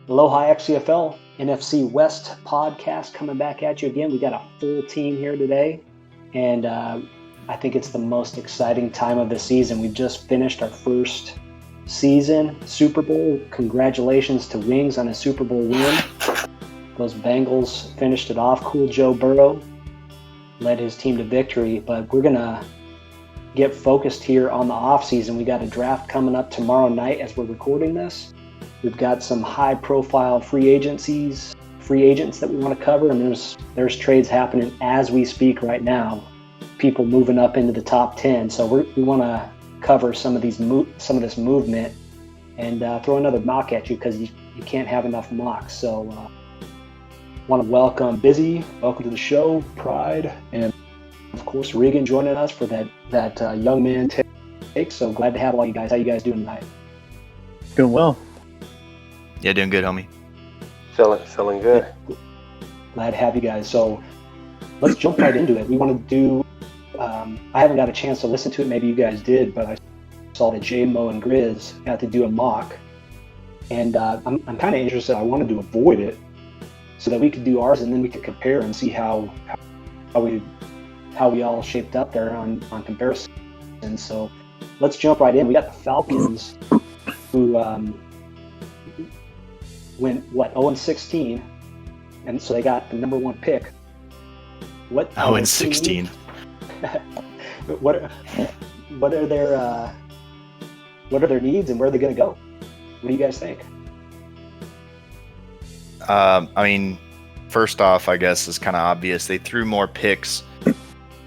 Aloha XCFL NFC West podcast coming back at you again. We got a full team here today, and I think it's the most exciting time of the season. We've just finished our first season, Super Bowl. Congratulations to Wings on a Super Bowl win. Those Bengals finished it off. Cool Joe Burrow led his team to victory, but we're going to get focused here on the offseason. We got a draft coming up tomorrow night as we're recording this. We've got some high-profile free agents that we want to cover, and there's trades happening as we speak right now. People moving up into the top 10. So we want to cover some of this movement and throw another mock at you because you can't have enough mocks. So want to welcome Busy. Welcome to the show, Pride, and of course Regan joining us for that young man take. So glad to have all you guys. How you guys doing tonight? Doing well. Yeah, doing good, homie. Feeling good. Glad to have you guys. So let's jump right into it. We want to do, I haven't got a chance to listen to it. Maybe you guys did, but I saw that J-Mo and Grizz got to do a mock. And I'm kind of interested. I wanted to avoid it so that we could do ours and then we could compare and see how we all shaped up there on comparison. And so let's jump right in. We got the Falcons who went 0-16, and so they got the number one pick. What 0-16? What are their needs and where are they going to go? What do you guys think? I mean, first off, I guess it's kind of obvious. They threw more picks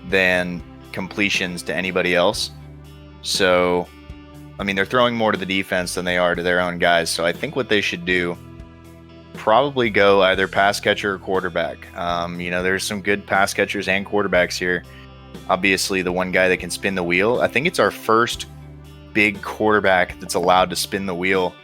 than completions to anybody else. So, I mean, they're throwing more to the defense than they are to their own guys. So I think what they should do, probably go either pass catcher or quarterback. There's some good pass catchers and quarterbacks here. Obviously, the one guy that can spin the wheel. I think it's our first big quarterback that's allowed to spin the wheel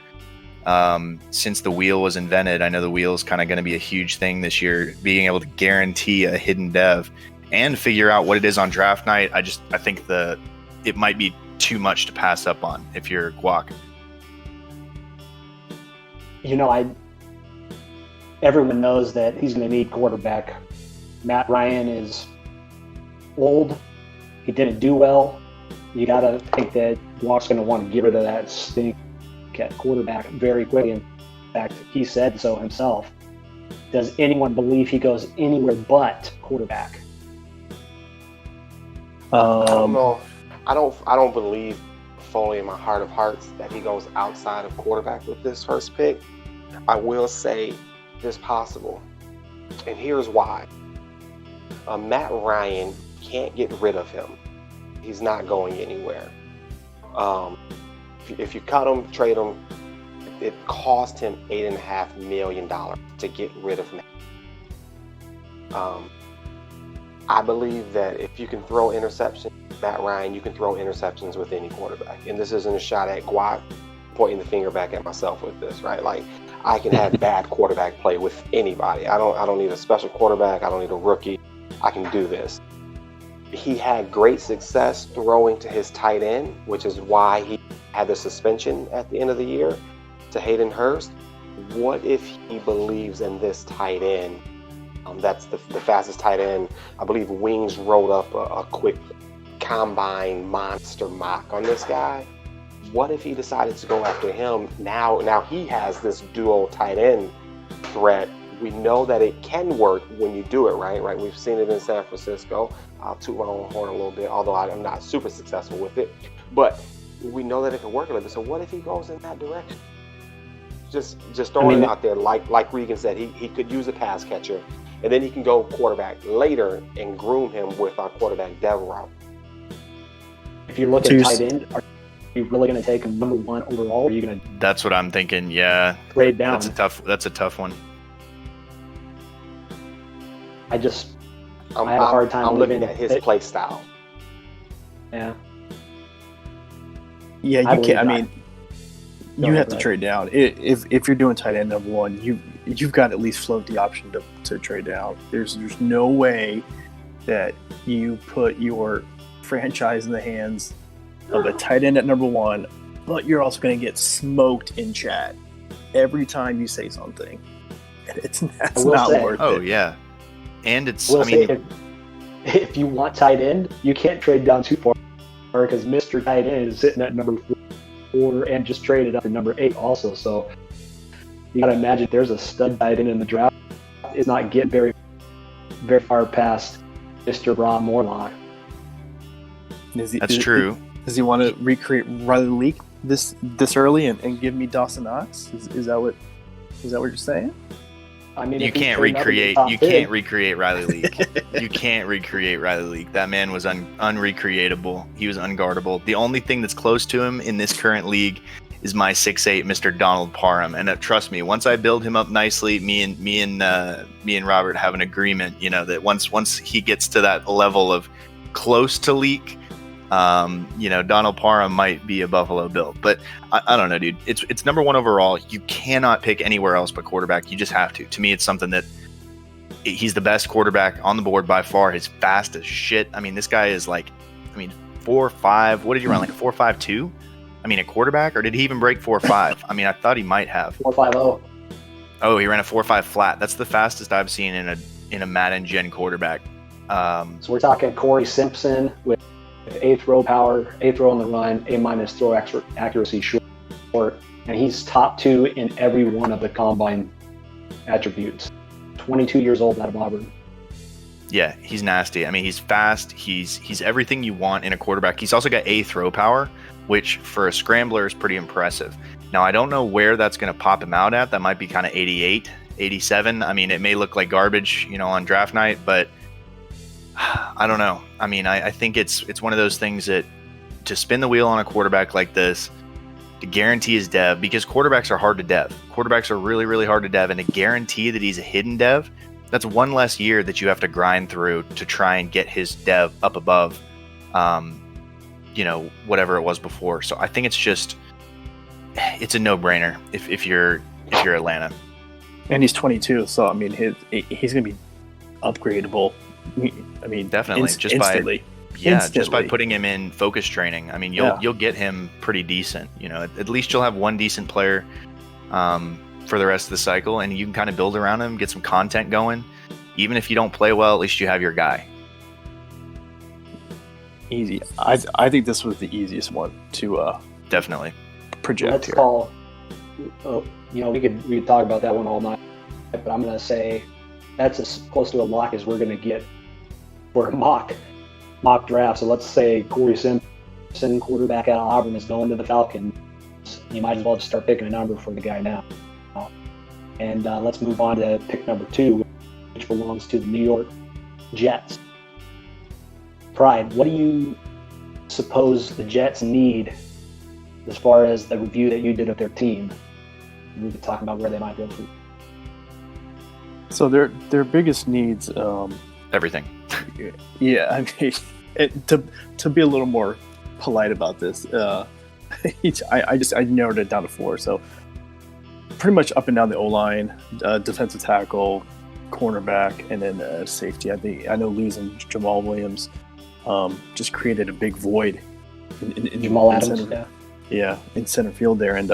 since the wheel was invented. I know the wheel is kind of going to be a huge thing this year, being able to guarantee a hidden dev and figure out what it is on draft night. I think it might be too much to pass up on if you're Guac. Everyone knows that he's going to need quarterback. Matt Ryan is old. He didn't do well. You got to think that Guac's going to want to get rid of that stink at quarterback very quickly. In fact, he said so himself. Does anyone believe he goes anywhere but quarterback? I don't know. I don't believe fully in my heart of hearts that he goes outside of quarterback with this first pick. I will say it's possible, and here's why. Matt Ryan can't get rid of him. He's not going anywhere. If you cut him, trade him, it cost him $8.5 million to get rid of him. I believe that if you can throw interceptions, Matt Ryan, you can throw interceptions with any quarterback. And this isn't a shot at Guac, pointing the finger back at myself with this, right? Like, I can have bad quarterback play with anybody. I don't need a special quarterback. I don't need a rookie. I can do this. He had great success throwing to his tight end, which is why he had the suspension at the end of the year to Hayden Hurst. What if he believes in this tight end? That's the fastest tight end. I believe Wings wrote up a quick combine monster mock on this guy. What if he decided to go after him? Now he has this dual tight end threat. We know that it can work when you do it right? We've seen it in San Francisco. I'll toot my own horn a little bit, although I'm not super successful with it. But we know that it can work a little bit. So what if he goes in that direction? Just throwing it out there, like Regan said, he could use a pass catcher, and then he can go quarterback later and groom him with our quarterback dev route. If you look at tight end, are you really going to take him number one overall? Or are you going to? That's what I'm thinking. Yeah, trade down. That's a tough one. I have a hard time. I'm looking at his play style. Yeah. Yeah, you can't. I mean, you have to trade down. If you're doing tight end number one, you've got to at least float the option to trade down. There's no way that you put your franchise in the hands of a tight end at number one, but you're also going to get smoked in chat every time you say something. And that's will not say- worth Oh it. yeah, and it's. We'll I mean, say if you want tight end, you can't trade down too far because Mr. Tight End is sitting at number 4 and just traded up to number 8 also. So you got to imagine there's a stud tight end in the draft. It's not getting very, very far past Mr. Ron Morlock. that's true. Does he want to recreate Riley Leak this early and give me Dawson Knox? Is that what you're saying? I mean, You if he's can't trading up in the recreate. top You 10, can't recreate Riley Leak. You can't recreate Riley Leak. That man was unrecreatable. He was unguardable. The only thing that's close to him in this current league is my 6'8" Mr. Donald Parham. And trust me, once I build him up nicely, me and Robert have an agreement. You know that once he gets to that level of close to Leak, Donald Parham might be a Buffalo Bill. But I don't know, dude. It's number 1 overall. You cannot pick anywhere else but quarterback. You just have to. To me, it's something that he's the best quarterback on the board by far. He's fast as shit. I mean, this guy is 4.5. What did you run? Like a 4.52? I mean, a quarterback, or did he even break 4.5? I mean, I thought he might have. 4.50. Oh, he ran a 4.5 flat. That's the fastest I've seen in a Madden Gen quarterback. So we're talking Corey Simpson with 8th row power, 8th row on the run, A- throw accuracy short, and he's top 2 in every one of the combine attributes. 22 years old out of Auburn. Yeah, he's nasty. I mean, he's fast. He's everything you want in a quarterback. He's also got a throw power, which for a scrambler is pretty impressive. Now, I don't know where that's going to pop him out at. That might be kind of 88, 87. I mean, it may look like garbage, on draft night, but I don't know. I mean, I think it's one of those things that to spin the wheel on a quarterback like this, to guarantee his dev, because quarterbacks are hard to dev. Quarterbacks are really, really hard to dev, and to guarantee that he's a hidden dev, that's one less year that you have to grind through to try and get his dev up above, whatever it was before. So I think it's a no-brainer if you're Atlanta. And he's 22, so I mean, he's going to be upgradable. I mean, definitely instantly. Just by putting him in focus training. I mean, you'll get him pretty decent. At least you'll have one decent player for the rest of the cycle, and you can kind of build around him, get some content going. Even if you don't play well, at least you have your guy. Easy. I think this was the easiest one to definitely project. Let's call. We could talk about that one all night, but I'm going to say that's as close to a lock as we're going to get for a mock draft. So let's say Corey Simpson, quarterback out of Auburn, is going to the Falcons. You might as well just start picking a number for the guy now. And let's move on to pick number 2, which belongs to the New York Jets. Pride, what do you suppose the Jets need as far as the review that you did of their team? We could talk about where they might go from. So their biggest needs, everything. Yeah, I mean, to be a little more polite about this, I narrowed it down to 4. So pretty much up and down the O-line, defensive tackle, cornerback, and then safety. I know losing Jamal Williams just created a big void in Jamal in Adams, center, in center field there, and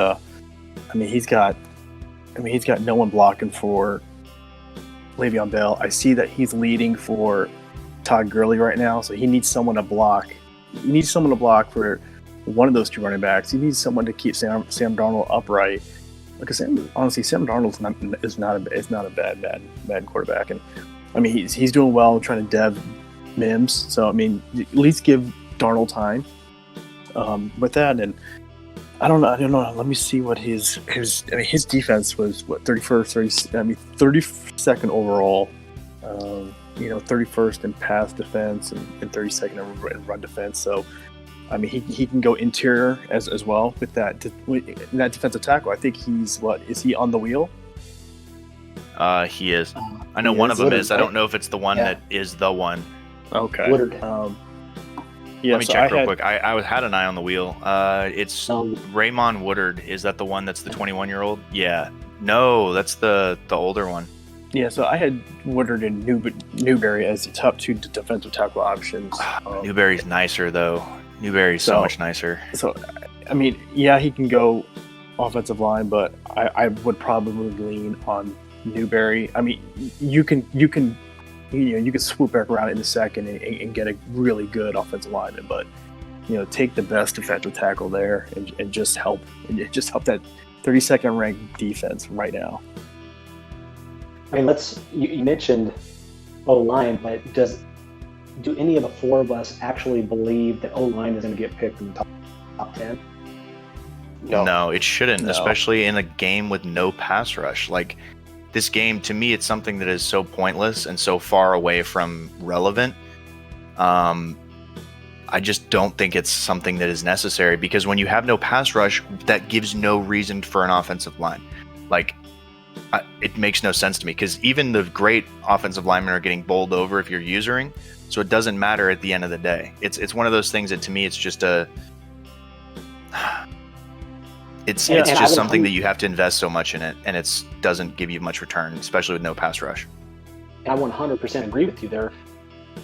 he's got no one blocking for Le'Veon Bell. I see that he's leading for Todd Gurley right now, so he needs someone to block. He needs someone to block for one of those 2 running backs. He needs someone to keep Sam Darnold upright. Because honestly, Sam Darnold is not a bad quarterback, and I mean he's doing well trying to dev Mims. So I mean, at least give Darnold time with that. And I don't know. Let me see what his defense was. What 32nd overall. 31st in pass defense and 32nd in run defense. So I mean, he can go interior as well with that defensive tackle. I think is he on the wheel? He is. I know one of them is. I don't know if it's the one that is the one. Okay. Woodard. Let me check real quick. I had an eye on the wheel. It's Raymond Woodard. Is that the one that's the 21-year-old? Yeah. No, that's the older one. Yeah, so I had Woodard and Newberry as the top 2 defensive tackle options. Newberry's nicer, though. Newberry's so much nicer. So, I mean, yeah, he can go offensive line, but I would probably lean on Newberry. I mean, you can swoop back around in a second and get a really good offensive lineman, but take the best defensive tackle there and just help that 32nd ranked defense right now. I mean, you mentioned O-line, but do any of the four of us actually believe that O-line is going to get picked in the top 10? No, it shouldn't, especially in a game with no pass rush. Like, this game, to me, it's something that is so pointless and so far away from relevant. I just don't think it's something that is necessary, because when you have no pass rush, that gives no reason for an offensive line. Like, it makes no sense to me, because even the great offensive linemen are getting bowled over if you're usering, so it doesn't matter at the end of the day. It's one of those things that, to me, it's just it's just something that you have to invest so much in it, and it doesn't give you much return, especially with no pass rush. I 100% agree with you there,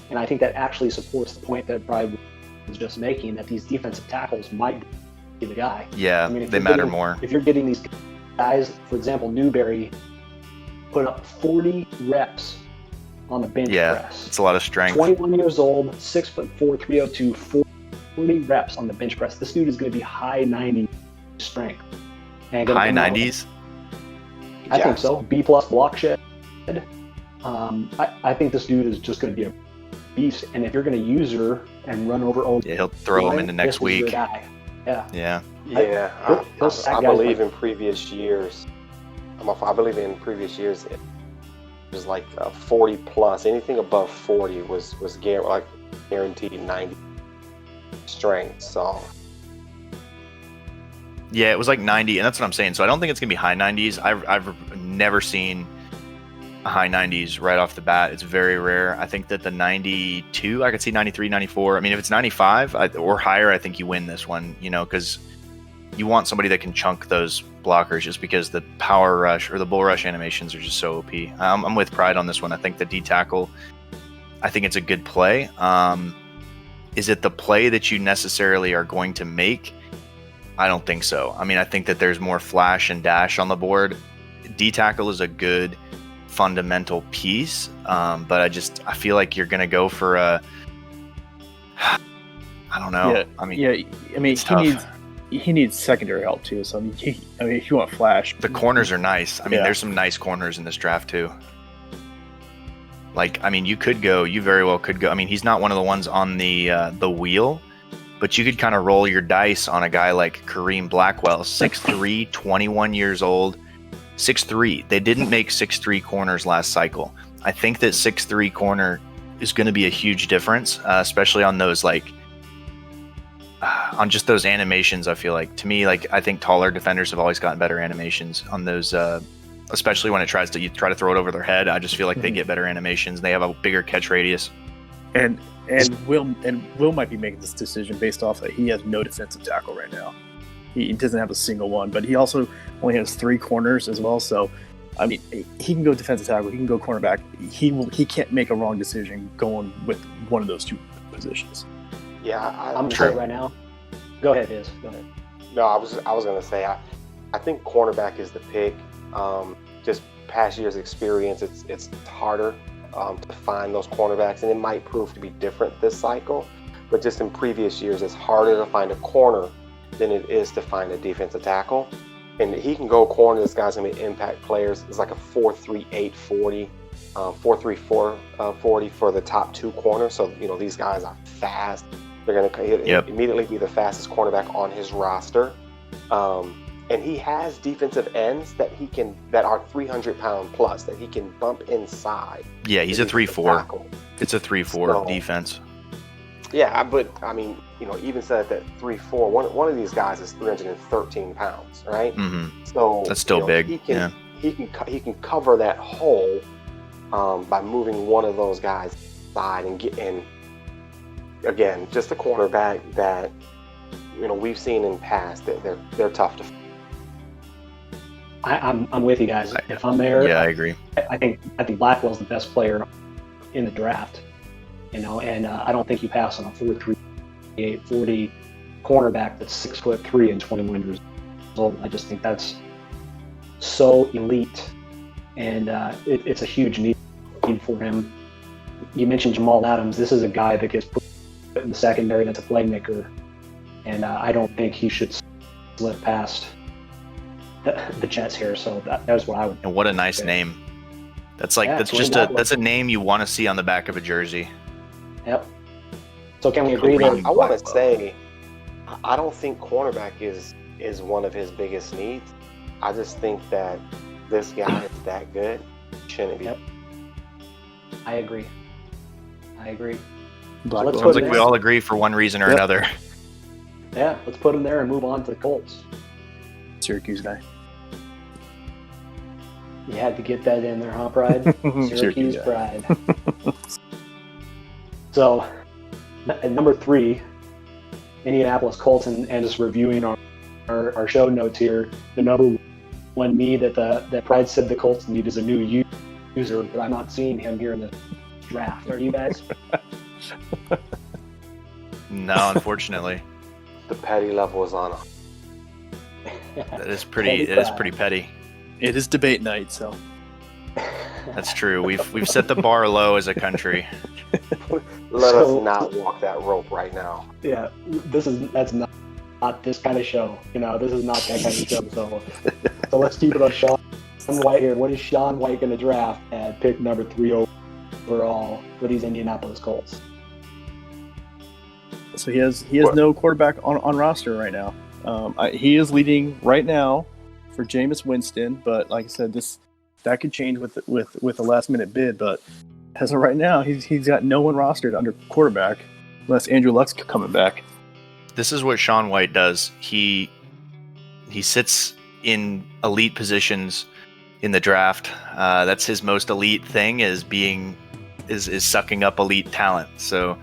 and I think that actually supports the point that Brian was just making, that these defensive tackles might be the guy. Yeah, I mean, they matter more. If you're getting these guys, for example, Newberry put up 40 reps on the bench press. It's a lot of strength. 21 years old, 6'4", 302, 40 reps on the bench press. This dude is going to be high 90 strength. And high 90s? I think so. B+ block shed. I think this dude is just going to be a beast. And if you're going to use her and run over O-line, he'll throw him into next week. Guy. Yeah. I believe in previous years. I believe in previous years it was like 40 plus. Anything above 40 was guaranteed 90 strength. So yeah, it was like 90, and that's what I'm saying. So I don't think it's gonna be high 90s. I've never seen a high 90s right off the bat. It's very rare. I think that the 92, I could see 93, 94. I mean, if it's 95 or higher, I think you win this one. Because you want somebody that can chunk those blockers, just because the power rush or the bull rush animations are just so OP. I'm with Pride on this one. I think the D tackle, I think it's a good play. Is it the play that you necessarily are going to make? I don't think so. I mean, I think that there's more flash and dash on the board. D tackle is a good fundamental piece, but I feel like you're going to go for I don't know. Yeah, I mean, he needs secondary help too. So if you want flash, the corners are nice. I mean, there's some nice corners in this draft too. Like, I mean, you very well could go. I mean, he's not one of the ones on the wheel, but you could kind of roll your dice on a guy like Kareem Blackwell, 6'3", 21 years old, 6'3". They didn't make 6'3" corners last cycle. I think that 6'3" corner is going to be a huge difference, especially on those on just those animations. I feel like, to me, I think taller defenders have always gotten better animations on those, especially when you try to throw it over their head. I just feel like they get better animations. They have a bigger catch radius. And Will might be making this decision based off that he has no defensive tackle right now. He doesn't have a single one, but he also only has 3 corners as well. So, I mean, he can go defensive tackle, he can go cornerback. He can't make a wrong decision going with one of those 2 positions. Yeah, I'm sure right now. Go ahead, Iz. Go ahead. No, I was going to say I think cornerback is the pick. Just past years' experience, it's harder to find those cornerbacks, and it might prove to be different this cycle. But just in previous years, it's harder to find a corner than it is to find a defensive tackle. And he can go corner. This guy's going to be impact players. It's like a 4.38 40, 4.34 40 for the top 2 corners. So these guys are fast. They're going to immediately be the fastest cornerback on his roster. And he has defensive ends that are 300-pound plus, that he can bump inside. Yeah, he's a 3-4. It's a 3-4 defense. Yeah, but I mean, even said that 3-4, one of these guys is 313 pounds, right? Mm-hmm. So that's still big. He can cover that hole by moving one of those guys aside and get in. Again, just a cornerback that we've seen in the past that they're tough to. I'm with you guys. If I'm there, I agree. I think Blackwell's the best player in the draft. And I don't think you pass on a 4.38 40 cornerback that's 6'3" and 21 years old. I just think that's so elite, and it's a huge need for him. You mentioned Jamal Adams. This is a guy that gets put in the secondary that's a playmaker, and I don't think he should slip past the Jets here. So that was what I would. And what a nice name. That's a name you want to see on the back of a jersey. Yep. So can we agree that I want to say I don't think cornerback is one of his biggest needs. I just think that this guy is that good. Shouldn't be. Yep. I agree. Sounds like we all agree for one reason or another. Yeah, let's put him there and move on to the Colts. Syracuse guy. You had to get that in there, huh, Pride? Syracuse Pride. So, at number 3, Indianapolis Colts, and just reviewing our show notes here, the number one need that Pride said the Colts need is a new user, but I'm not seeing him here in the draft. Are you guys? No, unfortunately. The petty level is on. That is pretty. It is pretty petty. It is debate night, so. That's true. We've set the bar low as a country. Let us not walk that rope right now. Yeah, that's not this kind of show. This is not that kind of show. So let's keep it on Sean White here. What is Sean White going to draft at pick number 3 overall for these Indianapolis Colts? So he has no quarterback on roster right now. He is leading right now for Jameis Winston, but like I said, that could change with a last minute bid. But as of right now, he's got no one rostered under quarterback unless Andrew Luck's coming back. This is what Sean White does. He sits in elite positions in the draft. That's his most elite thing, is sucking up elite talent. So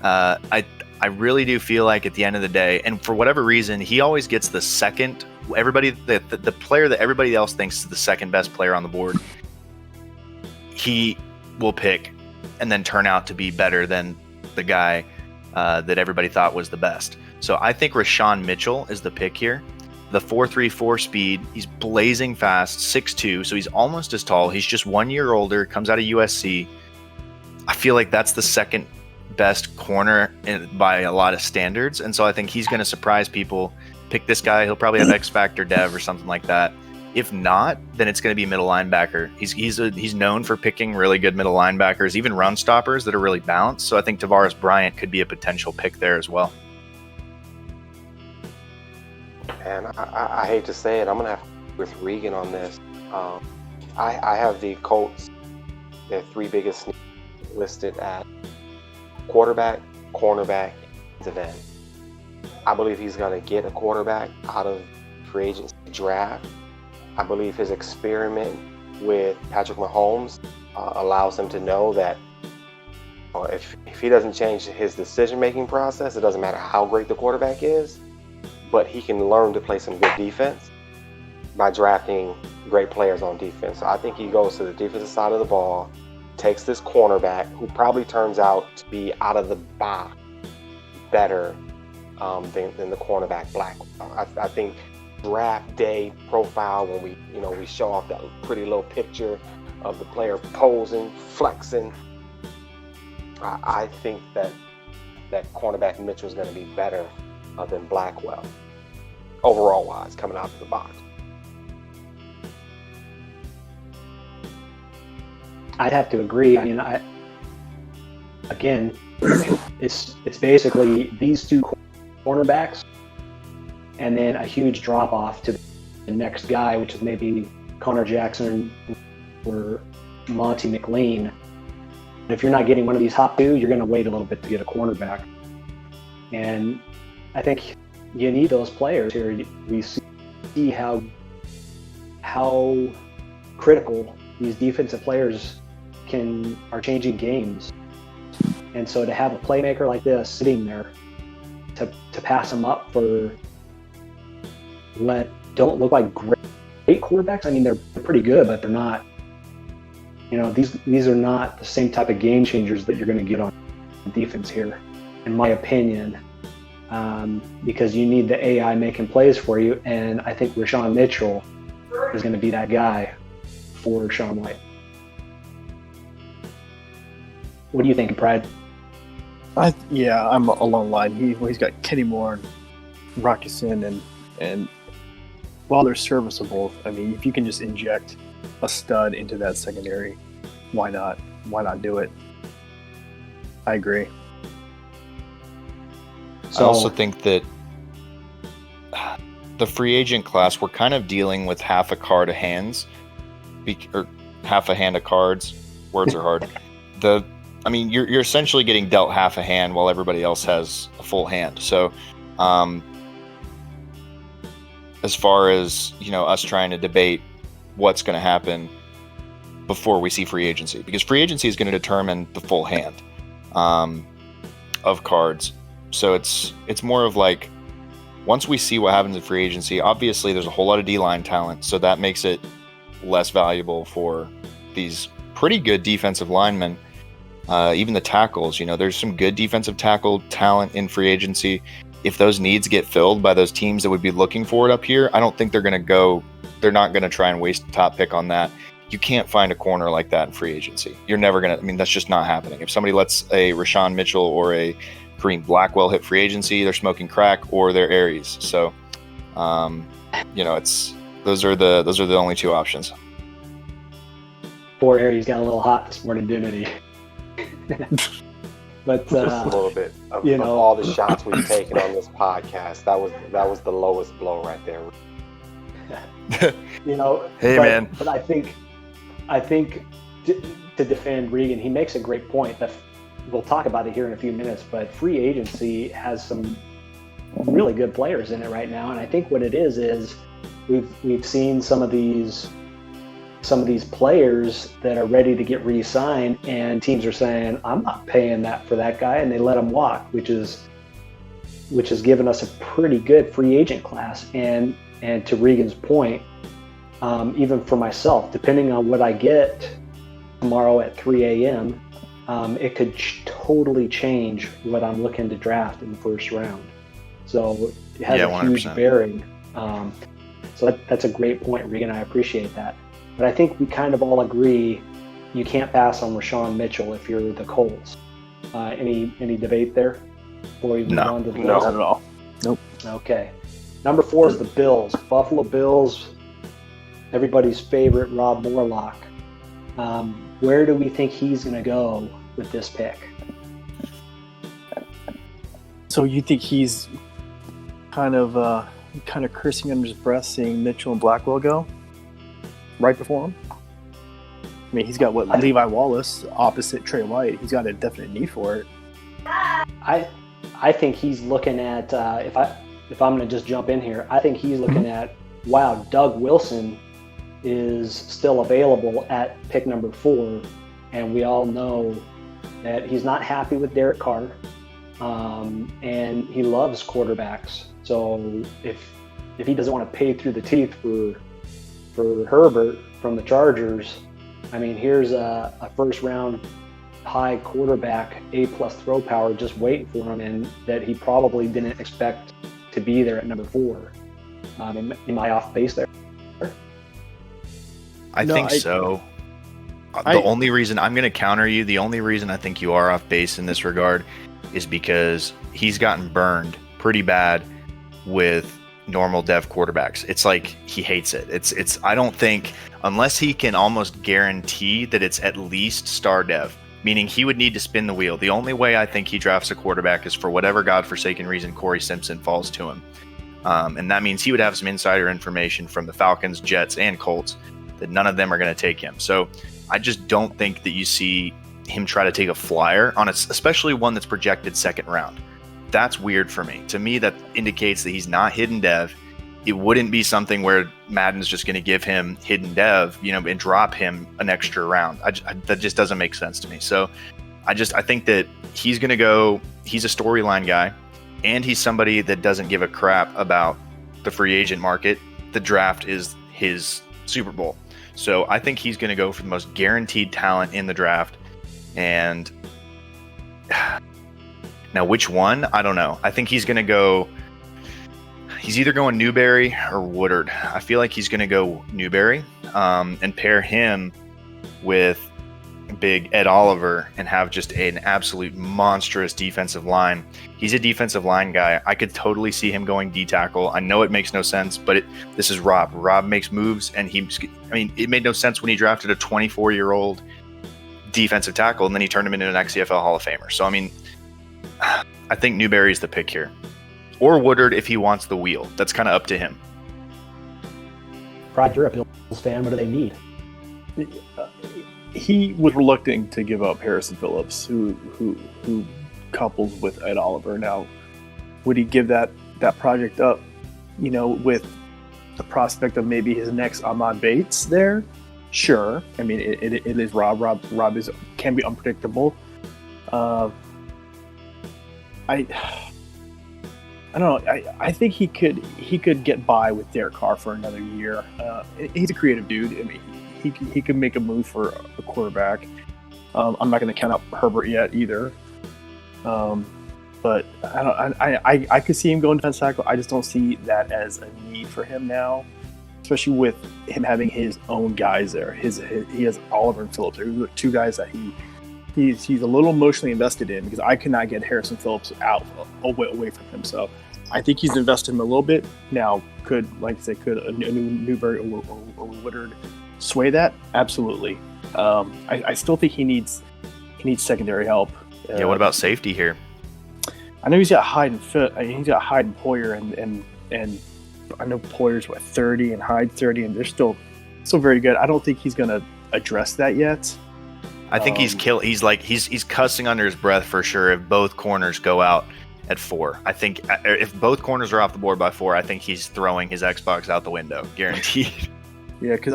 I really do feel like at the end of the day, and for whatever reason, he always gets the second. The player that everybody else thinks is the second best player on the board, he will pick and then turn out to be better than the guy that everybody thought was the best. So I think Rashawn Mitchell is the pick here. The 4.34 speed, he's blazing fast, 6'2", so he's almost as tall. He's just 1 year older, comes out of USC. I feel like that's the second best corner by a lot of standards, and so I think he's going to surprise people. Pick this guy. He'll probably have X Factor Dev or something like that. If not, then it's going to be middle linebacker. He's known for picking really good middle linebackers, even run stoppers that are really balanced. So I think Tavares Bryant could be a potential pick there as well. And I hate to say it, I'm going to have to go with Regan on this. I have the Colts, their 3 biggest needs listed at quarterback, cornerback, defensive end. I believe he's going to get a quarterback out of free agency draft. I believe his experiment with Patrick Mahomes allows him to know that if he doesn't change his decision-making process, it doesn't matter how great the quarterback is, but he can learn to play some good defense by drafting great players on defense. So I think he goes to the defensive side of the ball, takes this cornerback, who probably turns out to be out of the box better than the cornerback Black. I think draft day profile, when we show off that pretty little picture of the player posing, flexing, I think that cornerback Mitchell is going to be better than Blackwell overall wise coming out of the box. I'd have to agree. I mean, it's basically these 2 cornerbacks, and then a huge drop off to the next guy, which is maybe Connor Jackson or Monty McLean. And if you're not getting one of these top 2, you're going to wait a little bit to get a cornerback. And I think you need those players here. We see how critical these defensive players are changing games. And so to have a playmaker like this sitting there to pass them up for don't look like great quarterbacks. I mean, they're pretty good, but they're not. These are not the same type of game changers that you're going to get on defense here, in my opinion. because you need the AI making plays for you. And I think Rashawn Mitchell is going to be that guy for Sean White. What do you think, Pride? I'm along the line. He's got Kenny Moore and Rockison, and while they're serviceable, I mean, if you can just inject a stud into that secondary, why not? Why not do it? I agree. I also think that the free agent class, we're kind of dealing with half a card of hands, or half a hand of cards. Words are hard. You're essentially getting dealt half a hand while everybody else has a full hand. So, as far as, us trying to debate what's going to happen before we see free agency, because free agency is going to determine the full hand of cards. So it's more of like, once we see what happens in free agency, obviously there's a whole lot of D-line talent, so that makes it less valuable for these pretty good defensive linemen. Even the tackles, there's some good defensive tackle talent in free agency. If those needs get filled by those teams that would be looking for it up here, I don't think they're not going to try and waste a top pick on that. You can't find a corner like that in free agency. You're never going to, that's just not happening. If somebody lets a Rashawn Mitchell or a Kareem Blackwell hit free agency, they're smoking crack or they're Aries. So, those are the only two options. Poor Aries got a little hot this morning, didn't he? But just a little bit of all the shots we've taken on this podcast, that was the lowest blow right there. Hey, man. But I think to defend Regan, he makes a great point. That we'll talk about it here in a few minutes. But free agency has some really good players in it right now, and I think what it is we've seen some of these players that are ready to get re-signed, and teams are saying, I'm not paying that for that guy, and they let him walk, which has given us a pretty good free agent class. And to Regan's point, even for myself, depending on what I get tomorrow at 3 a.m., it could totally change what I'm looking to draft in the first round. So it has a 100%. huge bearing. So that's a great point, Regan. I appreciate that. But I think we kind of all agree you can't pass on Rashawn Mitchell if you're the Colts. Any debate there before we move on to the Bills? Not at all. Nope. Okay. Number 4 is the Bills. Buffalo Bills, everybody's favorite Rob Morlock. Where do we think he's going to go with this pick? So you think he's kind of cursing under his breath seeing Mitchell and Blackwell go right before him? I mean, he's got Levi Wallace opposite Trey White. He's got a definite need for it. I think he's looking at if I'm going to just jump in here, I think he's looking at, wow, Doug Wilson is still available at pick number 4, and we all know that he's not happy with Derek Carr, and he loves quarterbacks. So if he doesn't want to pay through the teeth for Herbert from the Chargers, I mean, here's a first round high quarterback, A+ throw power just waiting for him, and that he probably didn't expect to be there at number 4. Am I off base there? I think so. The only reason I'm going to counter you, the only reason I think you are off base in this regard is because he's gotten burned pretty bad with normal dev quarterbacks. It's like he hates it. It's I don't think, unless he can almost guarantee that it's at least star dev, meaning he would need to spin the wheel. The only way I think he drafts a quarterback is for whatever godforsaken reason Corey Simpson falls to him. And that means he would have some insider information from the Falcons, Jets, and Colts that none of them are going to take him. So I just don't think that you see him try to take a flyer on especially one that's projected second round. That's weird for me. To me, that indicates that he's not hidden dev. It wouldn't be something where Madden's just going to give him hidden dev, and drop him an extra round. That just doesn't make sense to me. So I think that he's going to go, he's a storyline guy, and he's somebody that doesn't give a crap about the free agent market. The draft is his Super Bowl. So I think he's going to go for the most guaranteed talent in the draft. And Now, which one? I don't know. I think he's going to go. He's either going Newberry or Woodard. I feel like he's going to go Newberry and pair him with big Ed Oliver and have just an absolute monstrous defensive line. He's a defensive line guy. I could totally see him going D tackle. I know it makes no sense, but this is Rob. Rob makes moves, and it made no sense when he drafted a 24-year-old defensive tackle, and then he turned him into an XCFL Hall of Famer. So, I think Newberry's the pick here. Or Woodard if he wants the wheel. That's kind of up to him. Pride, you're a Bills fan. What do they need? He was reluctant to give up Harrison Phillips, who couples with Ed Oliver. Now, would he give that project up, with the prospect of maybe his next Ahmad Bates there? Sure. It is Rob. Rob can be unpredictable. I don't know. I think he could get by with Derek Carr for another year. He's a creative dude. He could make a move for a quarterback. I'm not going to count out Herbert yet either. But I could see him going defense tackle. I just don't see that as a need for him now, especially with him having his own guys there. He has Oliver and Phillips. They're two guys that he's a little emotionally invested in, because I could not get Harrison Phillips away from him. So I think he's invested in him a little bit. Now, could a new Newberry or Woodard sway that? Absolutely. I still think he needs secondary help. Yeah. What about safety here? I know he's got Hyde and Poyer, and I know Poyer's 30 and Hyde 30, and they're still very good. I don't think he's going to address that yet. I think he's cussing under his breath for sure if both corners go out at 4. I think if both corners are off the board by 4, I think he's throwing his Xbox out the window, guaranteed. Yeah, because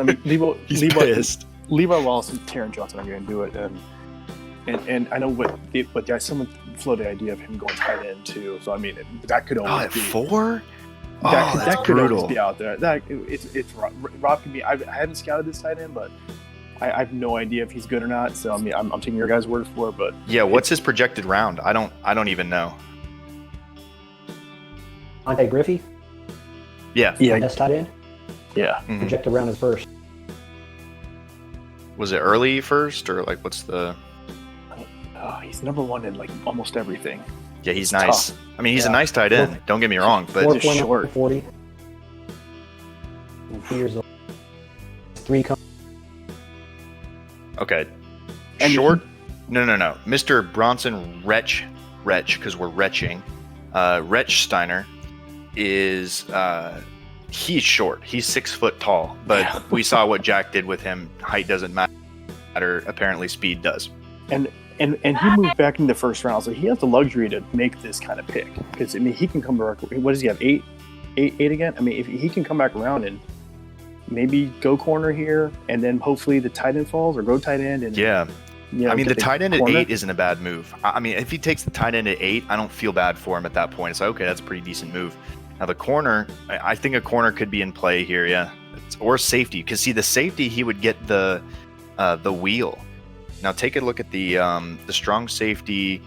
Levi Wallace and Taron Johnson are going to do it, and I know someone floated the idea of him going tight end too. So that could always at be 4. That could brutal. always be out there. It's Rob can be. I haven't scouted this tight end, but I have no idea if he's good or not. So I'm taking your guys' word for it. But yeah, what's his projected round? I don't even know. Ante Griffey? Yeah. Best tight end? Yeah. Mm-hmm. Projected round is first. Was it early first, or what's the? He's number 1 in almost everything. Yeah, he's it's nice. Tough. He's a nice tight end. Don't get me wrong, but he's short. 40. 2 years old. 3 come. Okay. Short? No. Mr. Bronson Retch, because we're retching. Rechsteiner is he's short. He's 6 foot tall, but we saw what Jack did with him. Height doesn't matter. Apparently, speed does. And he moved back in the first round, so he has the luxury to make this kind of pick, because he can come back. What does he have? Eight again? If he can come back around and maybe go corner here, and then hopefully the tight end falls, or go tight end. And yeah. The tight end corner. at 8 isn't a bad move. If he takes the tight end at 8, I don't feel bad for him at that point. It's like, okay, that's a pretty decent move. Now the corner, I think a corner could be in play here, yeah, or safety. Because see, the safety, he would get the wheel. Now take a look at the strong safety.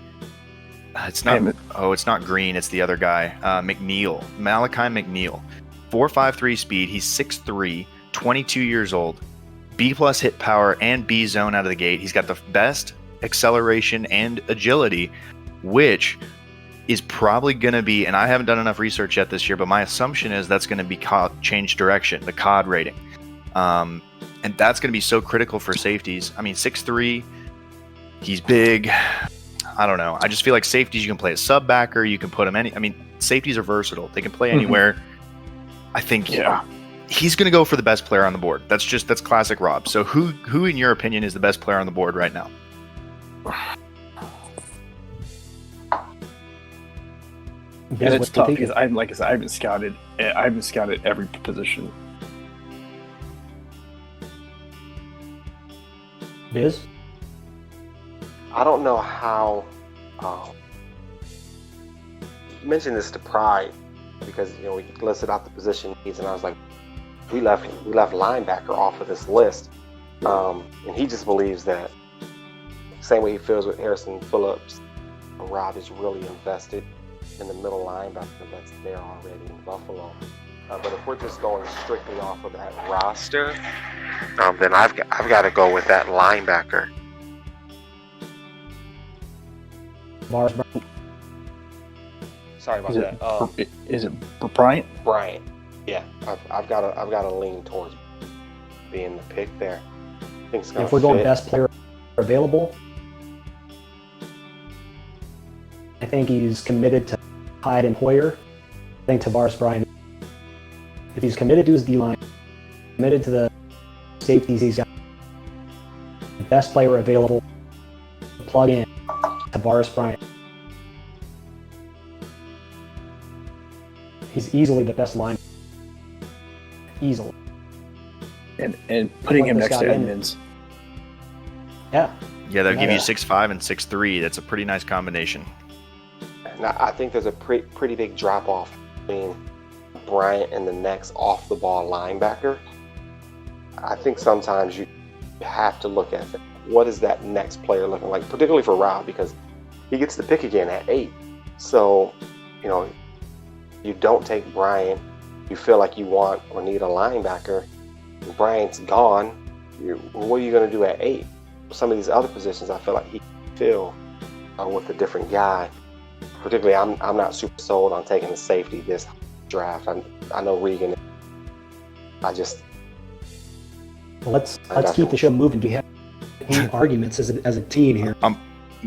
It's not Green. It's the other guy, Malachi McNeil. 4.53 speed. He's 6'3", 22 years old. B+ hit power and B zone out of the gate. He's got the best acceleration and agility, which is probably going to be, and I haven't done enough research yet this year, but my assumption is that's going to be change direction, the COD rating. And that's going to be so critical for safeties. 6'3", he's big. I don't know. I just feel like safeties, you can play a sub backer, you can put them safeties are versatile. They can play anywhere. I think he's going to go for the best player on the board. That's classic Rob. So who in your opinion is the best player on the board right now? And it's tough because I haven't scouted every position. Biz? I don't know how. You mentioned this to Pride because we listed out the position needs, and I was like, we left linebacker off of this list, and he just believes that same way he feels with Harrison Phillips, Rob is really invested in the middle linebacker that's there already in Buffalo. But if we're just going strictly off of that roster, then I've got to go with that linebacker. Sorry about that. Is it Bryant? Bryant. Yeah, I've got to lean towards being the pick there. I think it's gonna if we're going best player available, I think he's committed to Hyde and Hoyer. I think Tavares Bryant, if he's committed to his D-line, committed to the safeties he's got, the best player available, plug in Tavares Bryant. He's easily the best line. Easily. And putting him next to Edmonds. Yeah. Yeah, they'll give you 6'5" and 6'3". That's a pretty nice combination. Now, I think there's a pretty big drop off between Bryant and the next off the ball linebacker. I think sometimes you have to look at what is that next player looking like, particularly for Rob, because he gets the pick again at 8. So, you don't take Bryant, you feel like you want or need a linebacker, Bryant's gone, what are you going to do at 8? Some of these other positions I feel like he can fill with a different guy. Particularly, I'm not super sold on taking the safety this draft. I know Regan. Let's keep the show moving. Do you have any arguments as a team here?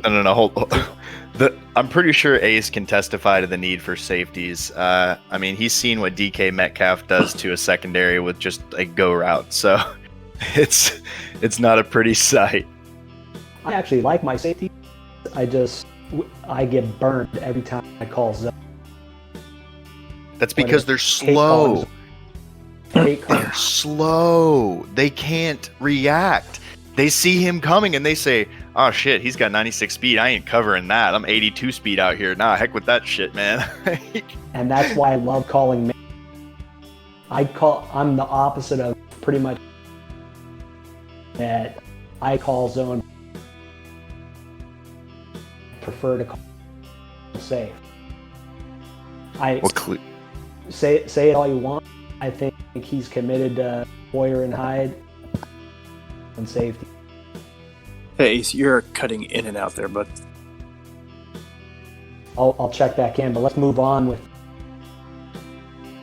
No. Hold. I'm pretty sure Ace can testify to the need for safeties. He's seen what DK Metcalf does to a secondary with just a go route, so it's not a pretty sight. I actually like my safety. I get burned every time I call zone. That's because they're slow. They're slow. They can't react. They see him coming and they say, "Oh shit, he's got 96 speed. I ain't covering that. I'm 82 speed out here. Nah, heck with that shit, man." And that's why I love calling. I'm the opposite of pretty much that. I call zone. Prefer to call safe. Say it all you want. I think he's committed to Hoyer and Hyde and safety. Hey, you're cutting in and out there, bud. I'll check back in, but let's move on with.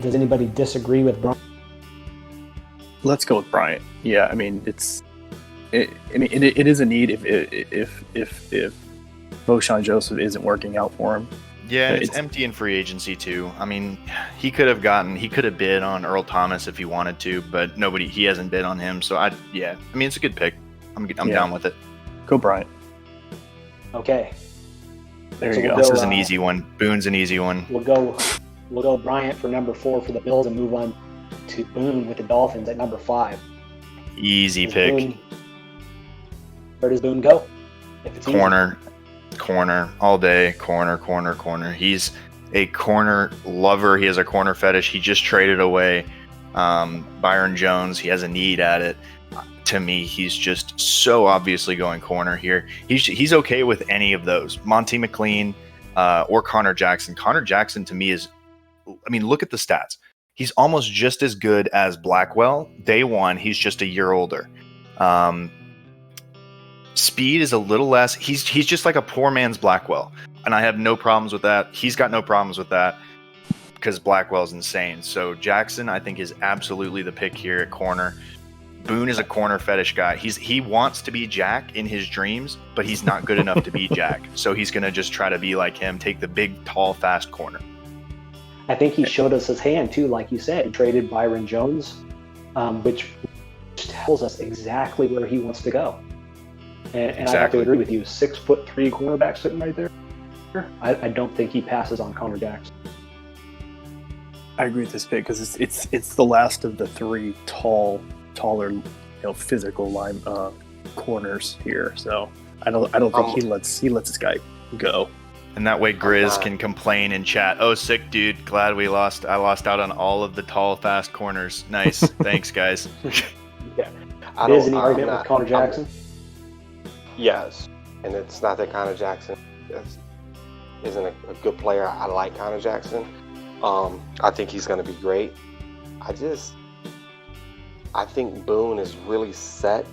Does anybody disagree with Bryant? Let's go with Bryant. Yeah, it is a need if Voshon Joseph isn't working out for him. Yeah, and it's empty in free agency too. He could have bid on Earl Thomas if he wanted to, but he hasn't bid on him. So it's a good pick. I'm down with it. Go Bryant. Okay. There you go. This is an easy one. Boone's an easy one. We'll go Bryant for number 4 for the Bills and move on to Boone with the Dolphins at number 5. Easy pick. Where does Boone go? Corner all day. Corner. He's a corner lover. He has a corner fetish. He just traded away Byron Jones. He has a need at it. To me, he's just so obviously going corner here. He's okay with any of those. Monty McLean or Connor Jackson. Connor Jackson to me is, look at the stats. He's almost just as good as Blackwell. Day one, he's just a year older. Speed is a little less. He's just like a poor man's Blackwell, and I have no problems with that. He's got no problems with that because Blackwell's insane. So Jackson, I think, is absolutely the pick here at corner. Boone is a corner fetish guy. He wants to be Jack in his dreams, but he's not good enough to be Jack. So he's going to just try to be like him, take the big, tall, fast corner. I think he showed us his hand too, like you said. He traded Byron Jones, which tells us exactly where he wants to go. And exactly. I have to agree with you. 6'3" cornerback sitting right there. I don't think he passes on Connor Jackson. I agree with this pick because it's the last of the 3 taller, physical line corners here. So I don't think he lets this guy go. And that way Grizz can complain in chat. "Oh, sick dude. Glad I lost out on all of the tall, fast corners. Nice. Thanks, guys." Yeah. Is any argument with Connor Jackson? Yes. And it's not that Connor Jackson isn't a good player. I like Connor Jackson. I think he's going to be great. I think Boone is really set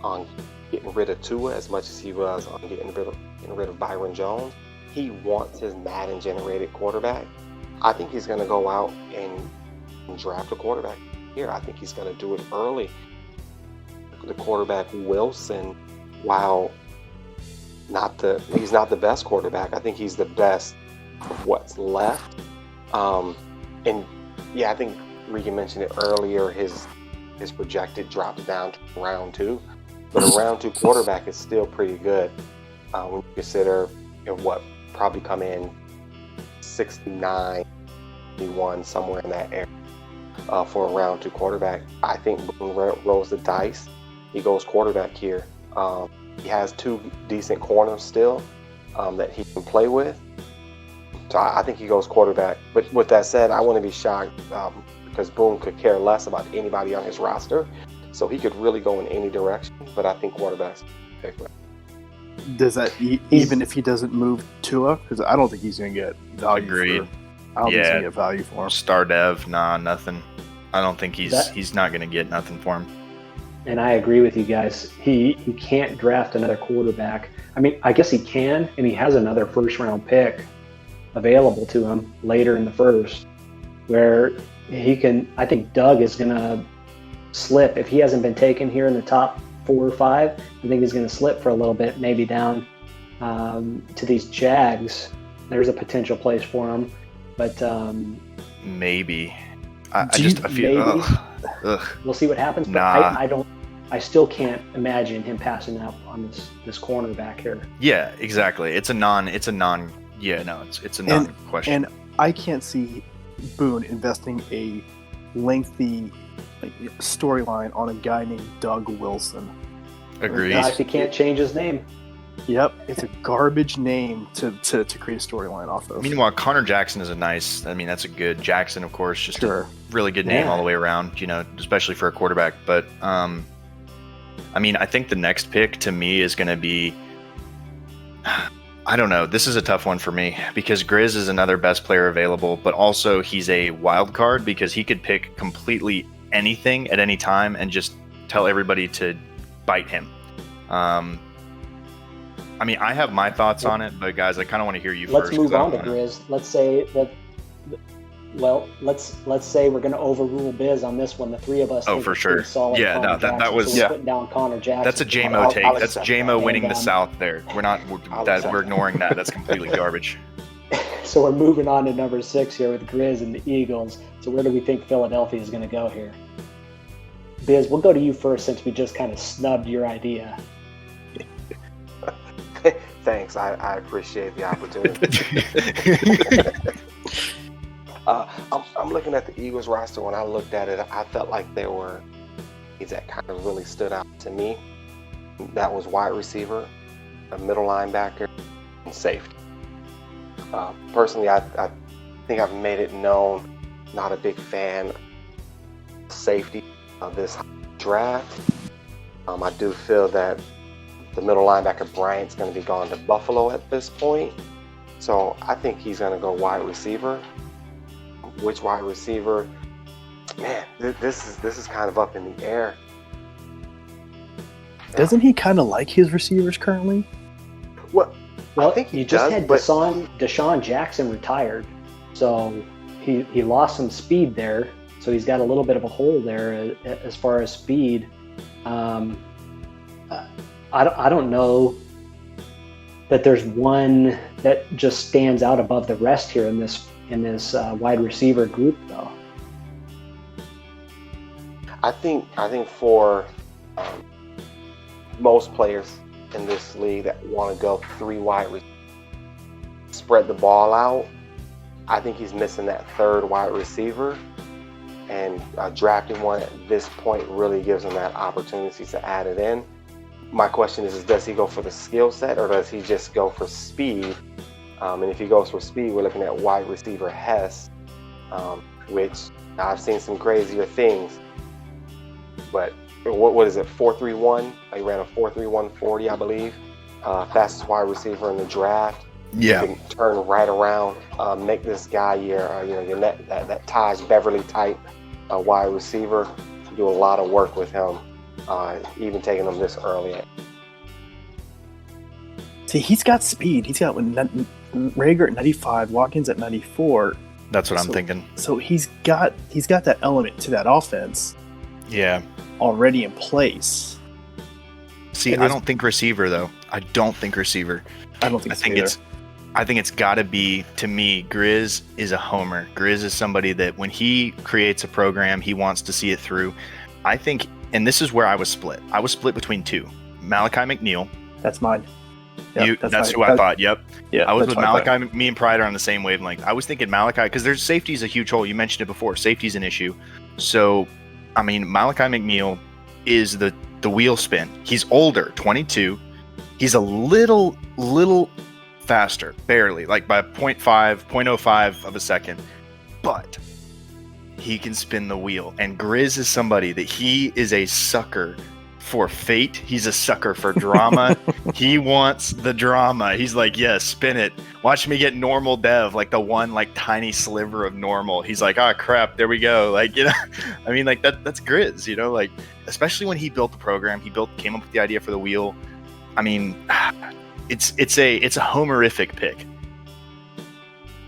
on getting rid of Tua as much as he was on getting rid of Byron Jones. He wants his Madden-generated quarterback. I think he's going to go out and draft a quarterback here. I think he's going to do it early. The quarterback Wilson, while he's not the best quarterback, I think he's the best of what's left. And yeah, I think Regan mentioned it earlier. His projected drops down to round 2, but a round 2 quarterback is still pretty good when you consider what probably come in 69, 71, somewhere in that area for a round 2 quarterback. I think Boone rolls the dice. He goes quarterback here. He has 2 decent corners still that he can play with. So I think he goes quarterback. But with that said, I wouldn't be shocked because Boone could care less about anybody on his roster. So he could really go in any direction. But I think quarterback's pick. Does that even if he doesn't move Tua? Because I don't think he's going to get value. Agreed. I don't think he's going to get value for him. Star dev, nothing. I don't think he's not going to get nothing for him. And I agree with you guys. He can't draft another quarterback. I mean, I guess he can, and he has another first-round pick available to him later in the first, where he can. I think Doug is going to slip if he hasn't been taken here in the top 4 or 5. I think he's going to slip for a little bit, maybe down to these Jags. There's a potential place for him, but maybe. I feel. Ugh. We'll see what happens. But I still can't imagine him passing up on this cornerback here. Yeah, exactly. It's a non. Yeah, no, it's a non-question. And I can't see Boone investing a lengthy storyline on a guy named Doug Wilson. Agreed. If he can't change his name. Yep, it's a garbage name to create a storyline off of. Meanwhile, Connor Jackson is that's a good Jackson, of course, just a really good name all the way around, especially for a quarterback. But, I think the next pick to me is going to be, I don't know. This is a tough one for me because Grizz is another best player available, but also he's a wild card because he could pick completely anything at any time and just tell everybody to bite him. I have my thoughts on it, but guys, I kind of want to hear you first. Let's move on to Grizz. Let's say that. Well, let's say we're going to overrule Biz on this one. The 3 of us. Oh, for sure. Yeah, no, that was. So putting down Connor Jackson. That's a JMO take. That's JMO winning the South. There, we're ignoring that. That's completely garbage. So we're moving on to number 6 here with Grizz and the Eagles. So where do we think Philadelphia is going to go here? Biz, we'll go to you first since we just kind of snubbed your idea. Thanks. I appreciate the opportunity. I'm looking at the Eagles roster. When I looked at it, I felt like there were things that kind of really stood out to me. That was wide receiver, a middle linebacker, and safety. Personally, I think I've made it known, not a big fan of safety of this draft. I do feel that the middle linebacker Bryant's going to be gone to Buffalo at this point. So I think he's going to go wide receiver. Which wide receiver? Man, this is kind of up in the air. Doesn't he kind of like his receivers currently? Well, I think he just had Deshaun Jackson retired, so he lost some speed there. So he's got a little bit of a hole there as far as speed. I don't know that there's one that just stands out above the rest here in this wide receiver group, though. I think for most players in this league that want to go 3 wide receivers, spread the ball out, I think he's missing that 3rd wide receiver, and drafting one at this point really gives him that opportunity to add it in. My question is does he go for the skill set or does he just go for speed? And if he goes for speed, we're looking at wide receiver Hess, which I've seen some crazier things. But what is it, 4.31? He ran a 4.31 40, I believe. Fastest wide receiver in the draft. Yeah. You can turn right around, make this guy your that Taj Beverly type wide receiver. Do a lot of work with him, even taking him this early. See, he's got speed. He's got Rager at 95, Watkins at 94. That's what I'm thinking. So he's got that element to that offense. Yeah. Already in place. See, I don't think receiver though. I don't think receiver. I think it's got to be, to me, Grizz is a homer. Grizz is somebody that when he creates a program, he wants to see it through. I think, and this is where I was split. I was split between two. Malachi McNeil. That's mine. Yep, that's who I thought. Yep. Yeah, I was with Malachi. Me and Pride are on the same wavelength. I was thinking Malachi because there's safety is a huge hole. You mentioned it before. Safety is an issue. So, I mean, Malachi McNeil is the wheel spin. He's older, 22. He's a little faster, barely, like by 0.05 of a second. But he can spin the wheel. And Grizz is somebody that he is a sucker for fate. He's a sucker for drama. He wants the drama. He's like, yeah, spin it. Watch me get normal dev, like the one like tiny sliver of normal. He's like, oh crap, there we go. Like, you know, I mean, like that's Grizz, you know, like especially when he built the program, came up with the idea for the wheel. I mean, it's a homerific pick.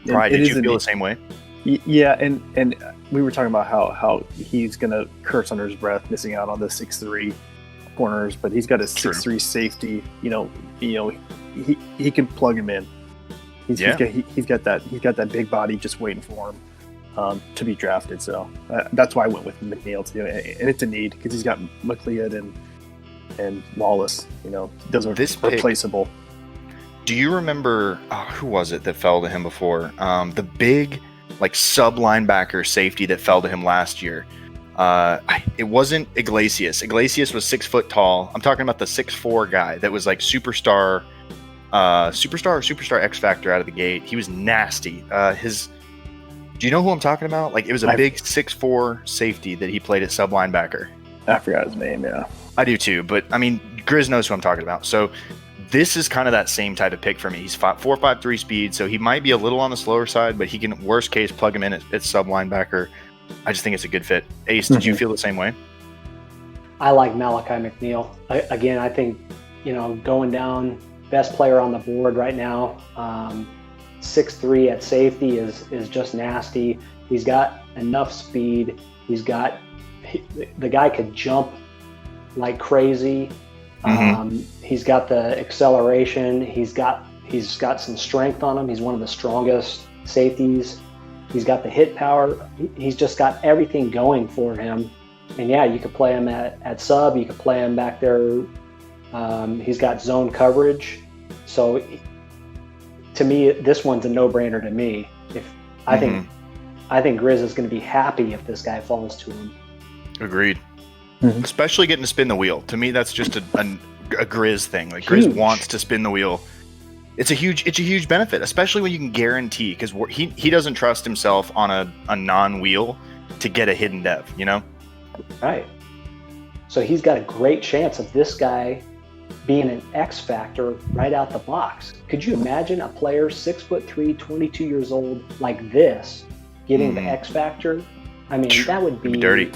Pride, did you feel the same way? Yeah, and we were talking about how he's gonna curse under his breath, missing out on the 6'3" corners, but he's got a 6'3" safety. You know, he can plug him in. He's got that big body just waiting for him to be drafted. So that's why I went with McNeil too, and it's a need because he's got McLeod and Wallace. You know, those are replaceable. Do you remember who was it that fell to him before? The big like sub linebacker safety that fell to him last year. It wasn't Iglesias. Iglesias was 6 foot tall. I'm talking about the 6'4" guy that was like superstar X Factor out of the gate. He was nasty. Do you know who I'm talking about? Like it was a big 6'4" safety that he played at sub linebacker. I forgot his name. Yeah, I do too. But I mean, Grizz knows who I'm talking about. So this is kind of that same type of pick for me. He's 4.53 speed, so he might be a little on the slower side, but he can, worst case, plug him in at sub linebacker. I just think it's a good fit. Ace, did you feel the same way? I like Malachi McNeil. Again, I think, you know, going down, best player on the board right now. 6'3" at safety is just nasty. He's got enough speed. The guy could jump like crazy. He's got the acceleration. He's got some strength on him. He's one of the strongest safeties. He's got the hit power. He's just got everything going for him. And yeah, you could play him at sub. You could play him back there. He's got zone coverage. So to me, this one's a no-brainer to me. I think Grizz is going to be happy if this guy falls to him. Agreed. Especially getting to spin the wheel. To me, that's just a Grizz thing. Like Grizz wants to spin the wheel. It's a huge benefit, especially when you can guarantee, because he doesn't trust himself on a non-wheel to get a hidden dev, you know? Right. So he's got a great chance of this guy being an X factor right out the box. Could you imagine a player 6'3", 22 years old like this getting the X factor? I mean, that would be dirty.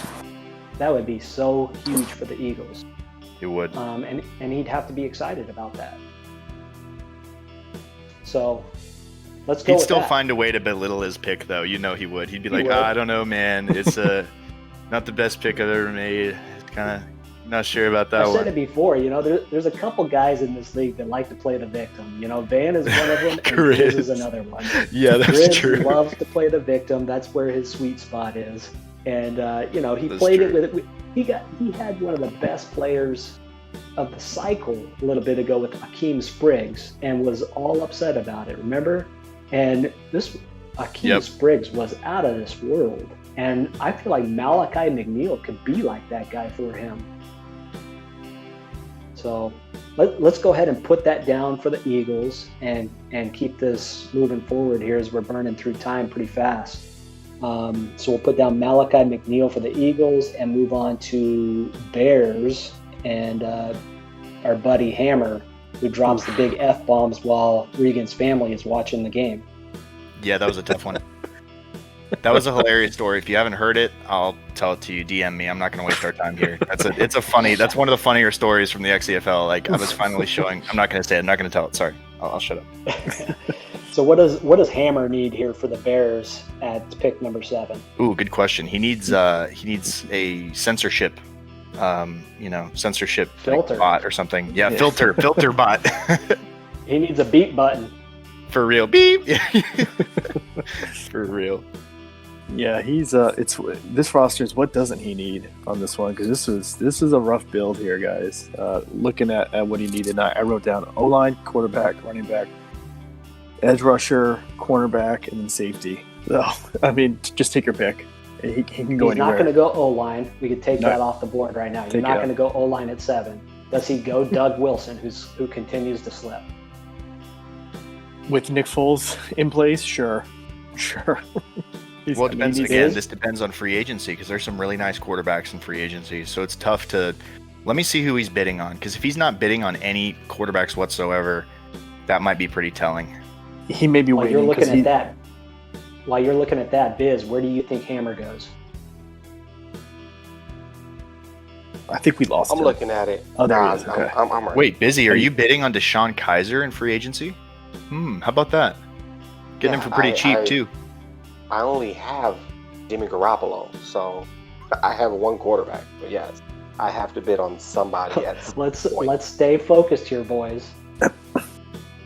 That would be so huge for the Eagles. It would. And he'd have to be excited about that. So let's go. He'd still find a way to belittle his pick, though. You know he would. He'd be like, I don't know, man. It's not the best pick I've ever made. It's kind of not sure about that one. I said it before. You know, there's a couple guys in this league that like to play the victim. You know, Van is one of them, and Grizz is another one. Yeah, that's Grizz true. Loves to play the victim. That's where his sweet spot is. And you know, he played it with. He had one of the best players of the cycle a little bit ago with Akeem Spriggs, and was all upset about it. Remember? And this Akeem Spriggs was out of this world. And I feel like Malachi McNeil could be like that guy for him. So let's go ahead and put that down for the Eagles and keep this moving forward here as we're burning through time pretty fast. So we'll put down Malachi McNeil for the Eagles and move on to Bears and our buddy Hammer. who drops the big F-bombs while Regan's family is watching the game. Yeah, that was a tough one. That was a hilarious story. If you haven't heard it, I'll tell it to you. DM me. I'm not going to waste our time here. That's one of the funnier stories from the XCFL. Like, I was finally showing. I'm not going to say it. I'm not going to tell it. Sorry. I'll shut up. So what does Hammer need here for the Bears at pick number 7? Ooh, good question. He needs a censorship, censorship filter bot or something. Yeah, filter bot. He needs a beep button. For real, beep. For real. Yeah, he's this roster is what doesn't he need on this one, because this is a rough build here, guys. Looking at what he needed, I wrote down O-line, quarterback, running back, edge rusher, cornerback, and then safety. So, I mean, just take your pick. He can go anywhere. He's not going to go O-line. We could take that off the board right now. You're not going to go O-line at 7. Does he go Doug Wilson, who continues to slip? With Nick Foles in place, sure. Well, it depends. Again, this depends on free agency, because there's some really nice quarterbacks in free agency. So it's tough to. Let me see who he's bidding on, because if he's not bidding on any quarterbacks whatsoever, that might be pretty telling. He may be While waiting. While you're looking at that, Biz, where do you think Hammer goes? I think we lost. I'm looking at it. Oh, there he is. Okay. I'm right. Wait, Busy, are you bidding on Deshaun Kaiser in free agency? How about that? Getting him for pretty cheap too. I only have Jimmy Garoppolo, so I have one quarterback. But yes, I have to bid on somebody at let's stay focused here, boys.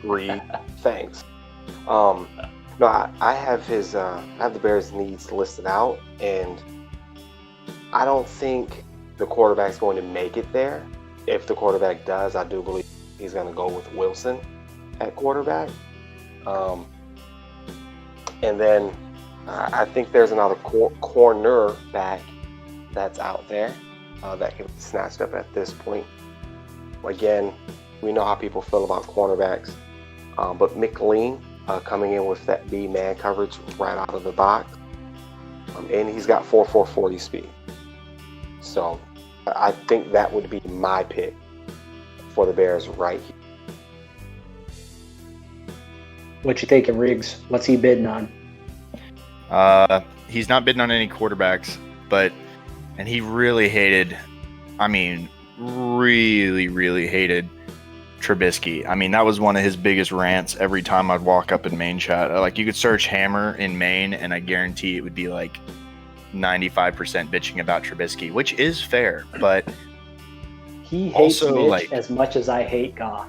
Reed, thanks. No, I have the Bears' needs listed out, and I don't think the quarterback's going to make it there. If the quarterback does, I do believe he's going to go with Wilson at quarterback. And then I think there's another corner back that's out there that can be snatched up at this point. Again, we know how people feel about cornerbacks, but McLean coming in with that B-man coverage right out of the box, and he's got 4.40 speed. So I think that would be my pick for the Bears right here. What you thinking, Riggs? What's he bidding on? He's not bidding on any quarterbacks, and he really hated, really hated Trubisky. I mean, that was one of his biggest rants every time I'd walk up in main chat. Like, you could search Hammer in main, and I guarantee it would be like 95% bitching about Trubisky, which is fair, but he hates also, Mitch as much as I hate Goff.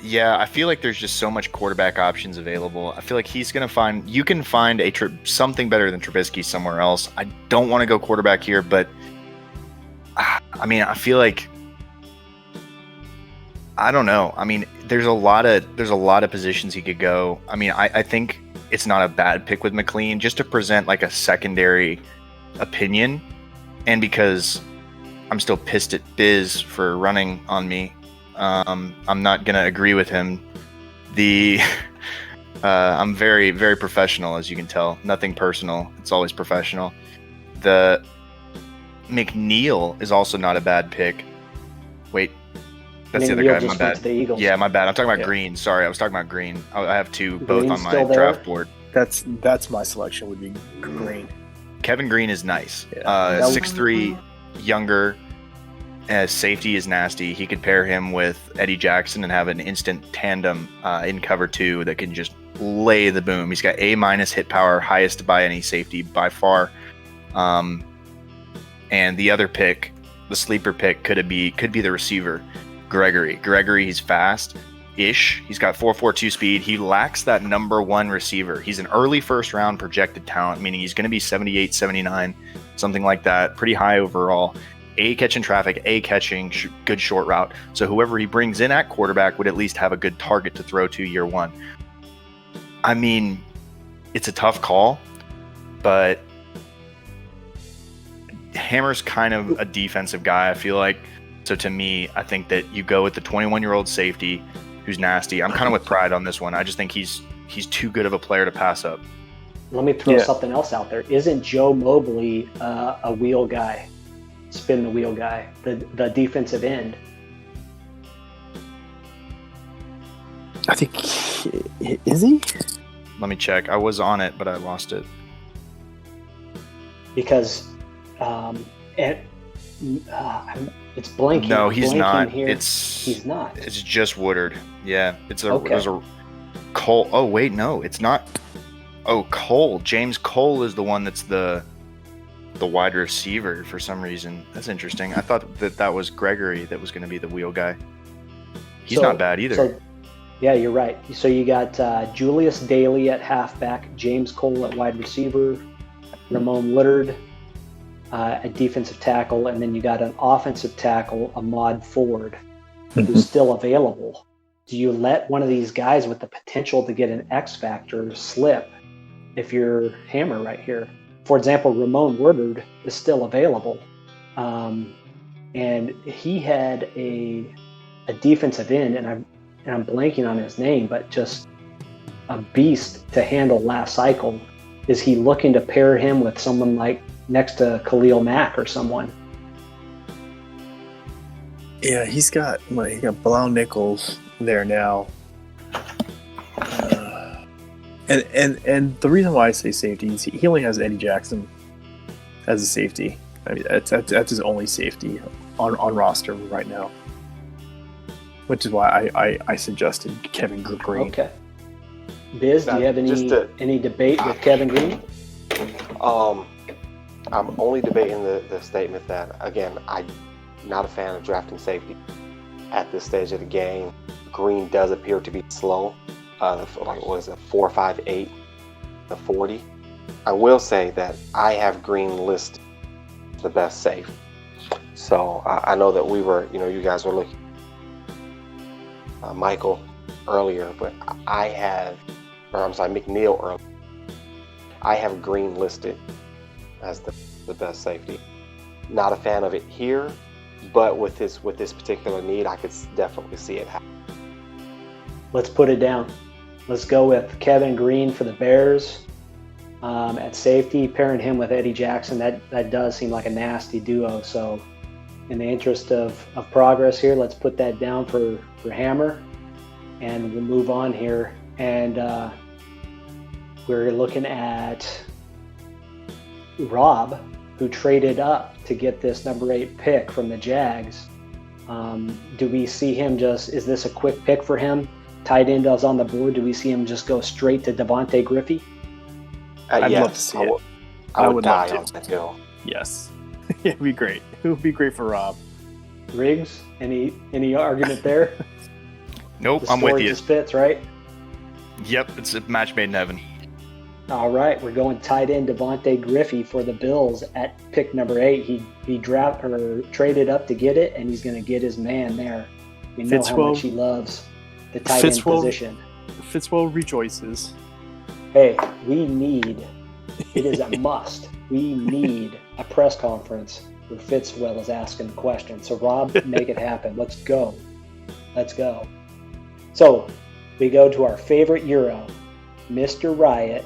Yeah, I feel like there's just so much quarterback options available. I feel like you can find something better than Trubisky somewhere else. I don't want to go quarterback here, but I feel like, I don't know. I mean, there's a lot of positions he could go. I mean, I think it's not a bad pick with McLean, just to present like a secondary opinion, and because I'm still pissed at Biz for running on me. I'm not gonna agree with him. I'm very, very professional, as you can tell. Nothing personal. It's always professional. The McNeil is also not a bad pick. Wait, that's the other guy. My bad. Yeah, my bad. I'm talking about Green. Sorry, I was talking about Green. I have two both on my draft board. That's my selection, would be Green. Kevin Green is nice. 6'3", younger. Safety is nasty. He could pair him with Eddie Jackson and have an instant tandem in cover 2 that can just lay the boom. He's got A- hit power, highest by any safety by far. And the other pick, the sleeper pick, could be the receiver, Gregory. He's fast-ish. He's got 4.42 speed. He lacks that number 1 receiver. He's an early first-round projected talent, meaning he's going to be 78, 79, something like that. Pretty high overall. A, catching traffic, A, catching good short route. So whoever he brings in at quarterback would at least have a good target to throw to year 1. I mean, it's a tough call, but Hammer's kind of a defensive guy, I feel like. So to me, I think that you go with the 21-year-old safety who's nasty. I'm kind of with Pride on this one. I just think he's too good of a player to pass up. Let me throw something else out there. Isn't Joe Mobley a wheel guy? Spin the wheel guy, the defensive end? I think is he? Let me check. I was on it, but I lost it. Because it's blanking. No, he's blanking not. Here. He's not. It's just Woodard. Yeah, Okay. There's a Cole. Oh wait, no, it's not. Oh, Cole. James Cole is the one that's the wide receiver for some reason. That's interesting. I thought that was Gregory that was going to be the wheel guy. He's not bad either. So, yeah, you're right. So you got Julius Daly at halfback, James Cole at wide receiver, Ramon Woodard at defensive tackle, and then you got an offensive tackle, Ahmad Ford, who's still available. Do you let one of these guys with the potential to get an X factor slip if you're Hammer right here? For example, Ramon Woodard is still available, and he had a defensive end, and I'm blanking on his name, but just a beast to handle last cycle. Is he looking to pair him with someone like next to Khalil Mack or someone? Yeah, he got Bilal Nichols there now. And the reason why I say safety is he only has Eddie Jackson as a safety. I mean, that's his only safety on roster right now. Which is why I suggested Kevin Green. Okay. Biz, do you have any debate with Kevin Green? I'm only debating the statement that, again, I'm not a fan of drafting safety at this stage of the game. Green does appear to be slow. What was it, 4.58, the 40. I will say that I have Green listed the best safe. So I know that you guys were looking Michael earlier, but McNeil earlier. I have Green listed as the best safety. Not a fan of it here, but with this particular need, I could definitely see it happen. Let's put it down. Let's go with Kevin Green for the Bears at safety, pairing him with Eddie Jackson. That does seem like a nasty duo. So in the interest of progress here, let's put that down for Hammer, and we'll move on here. And we're looking at Rob, who traded up to get this number 8 pick from the Jags. Do we see him is this a quick pick for him? Tight end is on the board. Do we see him just go straight to Devontae Griffey? I'd love to see it. I would die on that hill. Yes. It'd be great. It would be great for Rob. Riggs, any argument there? Nope, I'm with you. Just fits, right? Yep, it's a match made in heaven. All right, we're going tight end Devontae Griffey for the Bills at pick number 8. He traded up to get it, and he's going to get his man there. We know how much he loves the tight end position. Fitzwell rejoices. Hey, it is a must. We need a press conference where Fitzwell is asking the question. So, Rob, make it happen. Let's go. So, we go to our favorite Euro, Mr. Riot,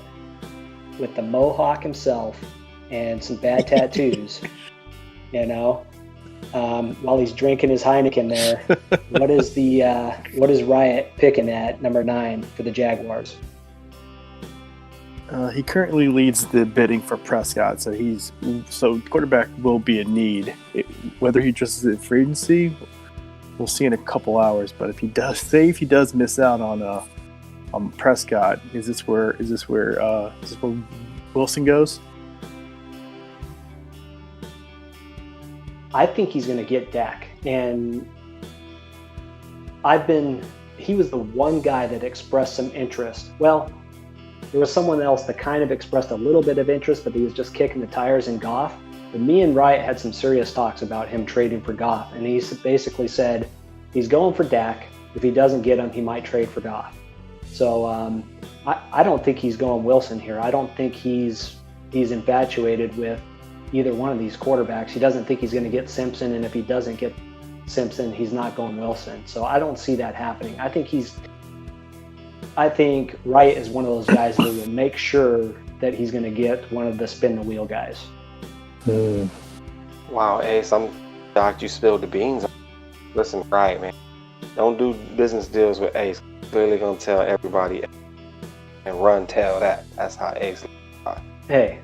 with the mohawk himself and some bad tattoos, while he's drinking his Heineken there. What is Riot picking at number 9 for the Jaguars? He currently leads the bidding for Prescott, so quarterback will be a need. Whether he just is in free agency, we'll see in a couple hours. But if he does miss out on Prescott, is this where Wilson goes? I think he's going to get Dak, and he was the one guy that expressed some interest. Well, there was someone else that kind of expressed a little bit of interest, but he was just kicking the tires in Goff. But me and Riot had some serious talks about him trading for Goff, and he basically said he's going for Dak. If he doesn't get him, he might trade for Goff. So I don't think he's going Wilson here. I don't think he's infatuated with either one of these quarterbacks. He doesn't think he's going to get Simpson, and if he doesn't get Simpson, he's not going Wilson. So I don't see that happening. I think Wright is one of those guys that will make sure that he's going to get one of the spin the wheel guys. Wow, Ace, I'm shocked you spilled the beans. Listen, Wright, man, don't do business deals with Ace. clearly gonna tell everybody and run tell that. That's how eggs are. Hey,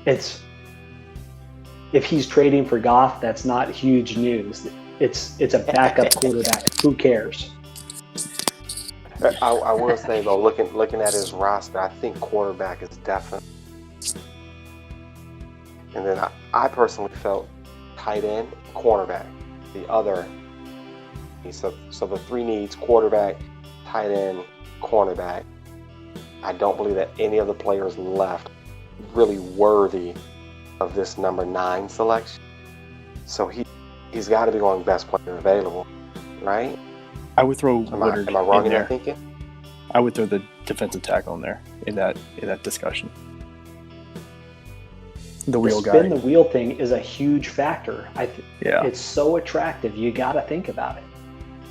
if he's trading for Goff, that's not huge news. It's a backup quarterback. Who cares? I will say though, looking at his roster, I think quarterback is definitely. And then I personally felt tight end, cornerback, the other. So the three needs: quarterback, tight end, cornerback. I don't believe that any of the players left really worthy of this number 9 selection. So he's got to be going best player available, right? I would throw Woodard. Am I wrong in there. that thinking? I would throw the defensive tackle in there in that discussion. The wheel guy. Spin the wheel thing is a huge factor. Yeah. It's so attractive. You got to think about it.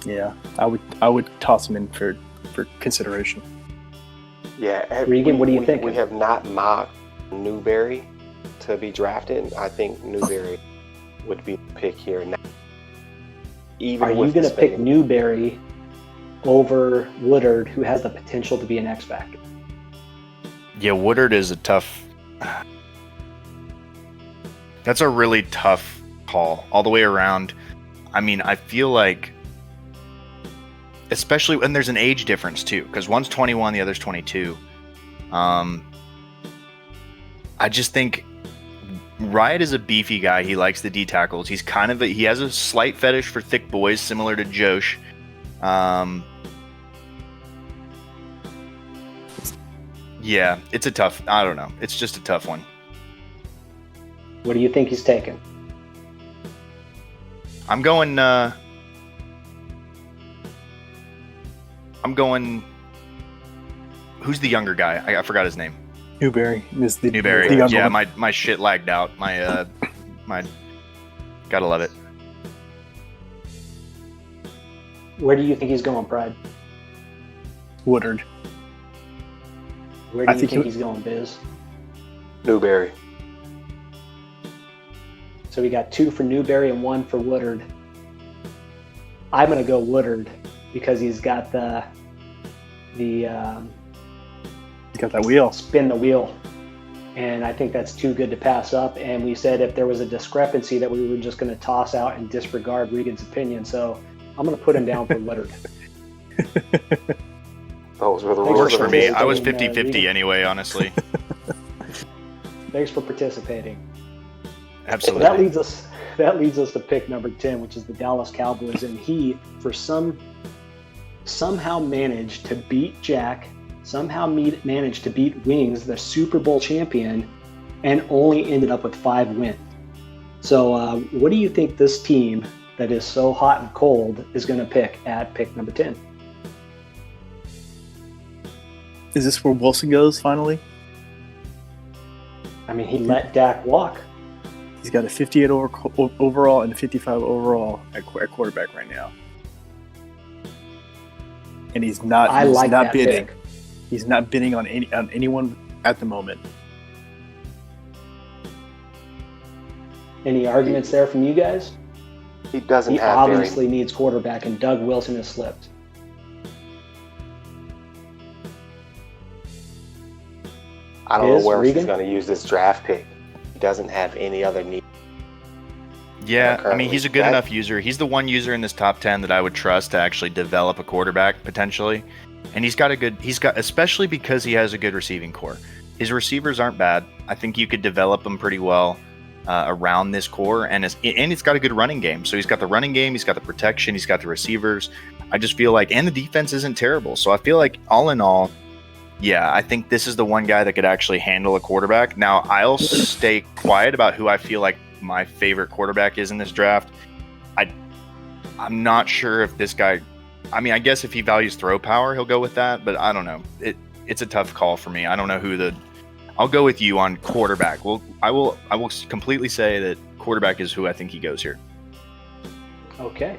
Yeah, I would toss him in for consideration. Yeah, Regan, what do you think? We have not mocked Newberry to be drafted. I think Newberry would be the pick here now. Are you going to pick Newberry over Woodard, who has the potential to be an X factor? Yeah, Woodard is a tough. That's a really tough call all the way around. I mean, I feel like, especially when there's an age difference too, because one's 21, the other's 22. I just think Riot is a beefy guy. He likes the D tackles. He has a slight fetish for thick boys, similar to Josh. Yeah, it's a tough. I don't know. It's just a tough one. What do you think he's taking? I'm going. Who's the younger guy? I forgot his name. Newberry is the Newberry. The Yeah, one. my shit lagged out. My gotta love it. Where do you think he's going, Pride? Woodard. Where do you think he's going, Biz? Newberry. So we got 2 for Newberry and 1 for Woodard. I'm going to go Woodard because he's got He's got that wheel. Spin the wheel. And I think that's too good to pass up. And we said if there was a discrepancy that we were just going to toss out and disregard Regan's opinion. So I'm going to put him down for Woodard. Those were the rules. Works for me. I was Regan. 50-50 anyway, honestly. Thanks for participating. Absolutely. That leads us to pick number 10, which is the Dallas Cowboys. And he, somehow managed to beat Jack, managed to beat Wings, the Super Bowl champion, and only ended up with 5 wins. So what do you think this team that is so hot and cold is going to pick at pick number 10? Is this where Wilson goes finally? I mean, he let Dak walk. He's got a 58 overall and a 55 overall at quarterback right now. And he's not bidding. Pick. He's not bidding on anyone at the moment. Any arguments there from you guys? He doesn't He have obviously needs quarterback, and Doug Wilson has slipped. I don't know where he's going to use this draft pick. He doesn't have any other need. Yeah, I mean, he's a good enough user. He's the one user in this top 10 that I would trust to actually develop a quarterback potentially. And especially because he has a good receiving core. His receivers aren't bad. I think you could develop them pretty well around this core. And it's got a good running game. So he's got the running game, he's got the protection, he's got the receivers. I just feel like, and the defense isn't terrible. So I feel like all in all, yeah, I think this is the one guy that could actually handle a quarterback. Now, I'll stay quiet about who I feel like my favorite quarterback is in this draft. I'm not sure if this guy, I mean, I guess if he values throw power, he'll go with that, but I don't know. It's a tough call for me. I don't know I'll go with you on quarterback. I will completely say that quarterback is who I think he goes here. Okay.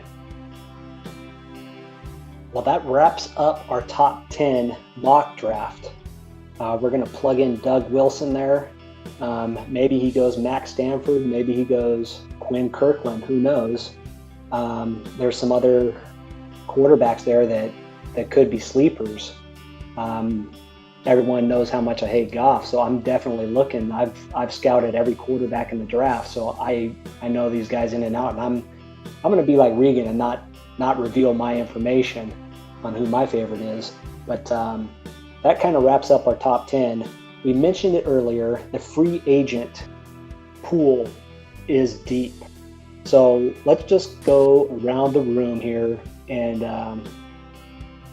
Well, that wraps up our top 10 mock draft. We're going to plug in Doug Wilson there. Maybe he goes Max Stanford. Maybe he goes Quinn Kirkland. Who knows? There's some other quarterbacks there that that could be sleepers. Everyone knows how much I hate Goff, so I'm definitely looking. I've scouted every quarterback in the draft, so I know these guys in and out, and I'm going to be like Regan and not reveal my information on who my favorite is. But that kind of wraps up our top 10. We mentioned it earlier, the free agent pool is deep. So let's just go around the room here, and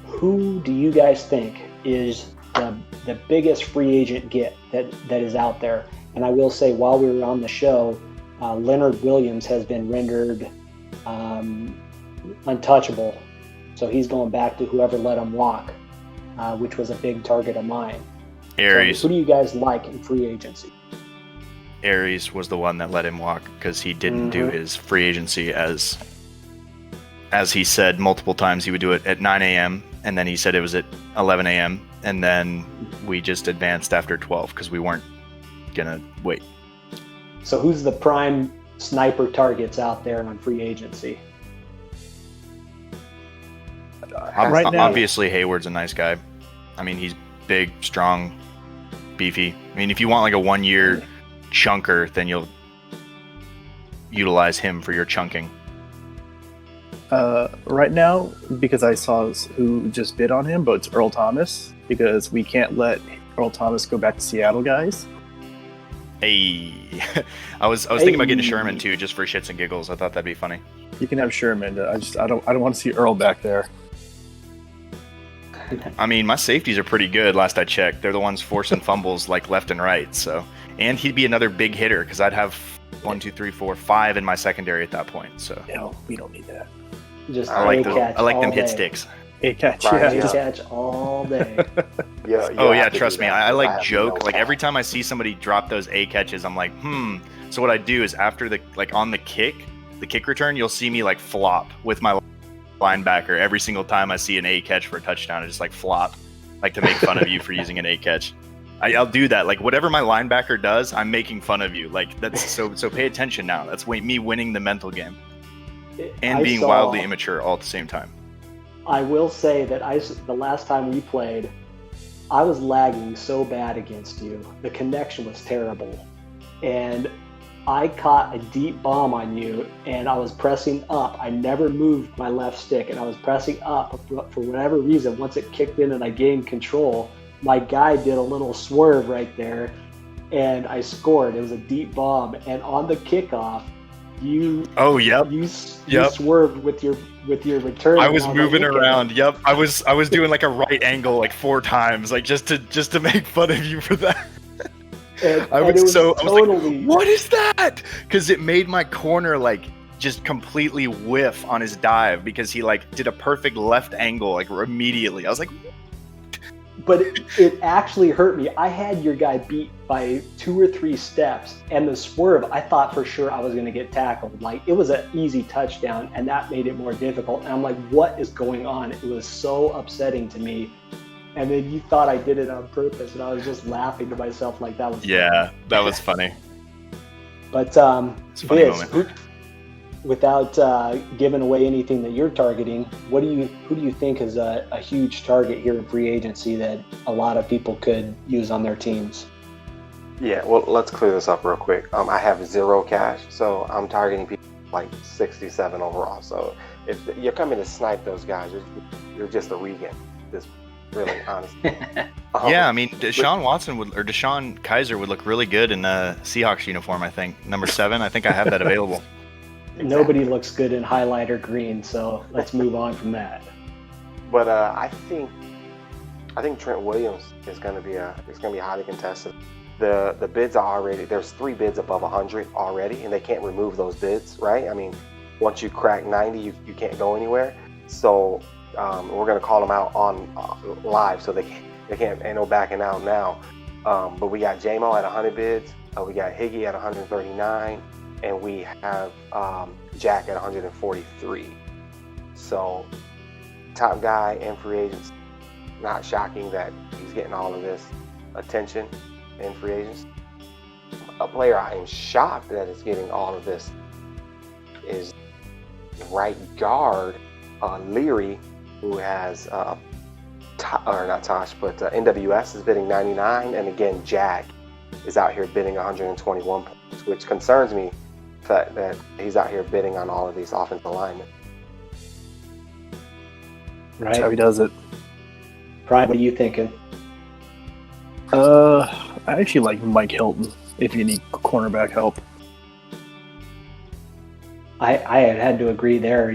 who do you guys think is the biggest free agent get that is out there? And I will say, while we were on the show, Leonard Williams has been rendered untouchable. So he's going back to whoever let him walk, which was a big target of mine. Aries. So who do you guys like in free agency? Aries was the one that let him walk because he didn't do his free agency as he said multiple times. He would do it at 9 a.m. and then he said it was at 11 a.m. and then we just advanced after 12 because we weren't gonna wait. So who's the prime sniper targets out there on free agency? Right now, obviously Hayward's a nice guy. I mean, he's big, strong, beefy. I mean, if you want like a 1-year chunker, then you'll utilize him for your chunking. right now, because I saw who just bid on him, but it's Earl Thomas, because we can't let Earl Thomas go back to Seattle, guys. Hey, I was thinking about getting Sherman too, just for shits and giggles. I thought that'd be funny. You can have Sherman. I don't want to see Earl back there. I mean, my safeties are pretty good. Last I checked, they're the ones forcing fumbles like left and right. So, and he'd be another big hitter because I'd have 1, 2, 3, 4, 5 in my secondary at that point. So No, we don't need that. Just I like them day. hit sticks. A catch, Right, yeah. Catch all day. Yeah. Oh yeah, trust me. I like joke. Like every time I see somebody drop those A catches, I'm like, So what I do is after the on the kick return, you'll see me like flop with my linebacker every single time I see an A catch for a touchdown. I just like flop, like to make fun of you for using an A catch. I'll do that. Like whatever my linebacker does, I'm making fun of you. Like that's so pay attention now. That's me winning the mental game and being wildly immature all at the same time. I will say that the last time we played, I was lagging so bad against you. The connection was terrible. And I caught a deep bomb on you, and I was pressing up. I never moved my left stick, and I was pressing up for whatever reason. Once it kicked in and I gained control, my guy did a little swerve right there, and I scored. It was a deep bomb. And on the kickoff, you swerved with your return. I was moving around. Yep. I was doing like a right angle like 4 times, like just to make fun of you for that. I was like, what is that? Because it made my corner like just completely whiff on his dive because he like did a perfect left angle like immediately. I was like, but it actually hurt me. I had your guy beat by 2 or 3 steps, and the swerve, I thought for sure I was going to get tackled. Like it was an easy touchdown, and that made it more difficult. And I'm like, what is going on? It was so upsetting to me. And then you thought I did it on purpose, and I was just laughing to myself like that was funny. That was funny. But it's a funny moment. Without giving away anything that you're targeting, who do you think is a huge target here in free agency that a lot of people could use on their teams? Yeah, well, let's clear this up real quick. I have 0 cash, so I'm targeting people like 67 overall. So if you're coming to snipe those guys, you're just a Regan. Just really honest. Yeah, I mean, Deshaun Kaiser would look really good in a Seahawks uniform, I think. Number 7, I think I have that available. Exactly. Nobody looks good in highlighter green, so let's move on from that. But I think Trent Williams is going to be highly contested. The bids are already, there's 3 bids above 100 already, and they can't remove those bids, right? I mean, once you crack 90, you can't go anywhere. So we're going to call them out on live, so they can't, ain't no backing out now. But we got J-Mo at 100 bids, we got Higgy at 139, and we have Jack at 143. So top guy in free agents. Not shocking that he's getting all of this attention in free agents. A player I am shocked that is getting all of this is right guard Leary, who has not Tosh, but NWS is bidding 99, and again, Jag is out here bidding 121 points, which concerns me, the fact that he's out here bidding on all of these offensive linemen. Right. That's how he does it. Brian, what are you thinking? I actually like Mike Hilton if you need cornerback help. I had to agree there.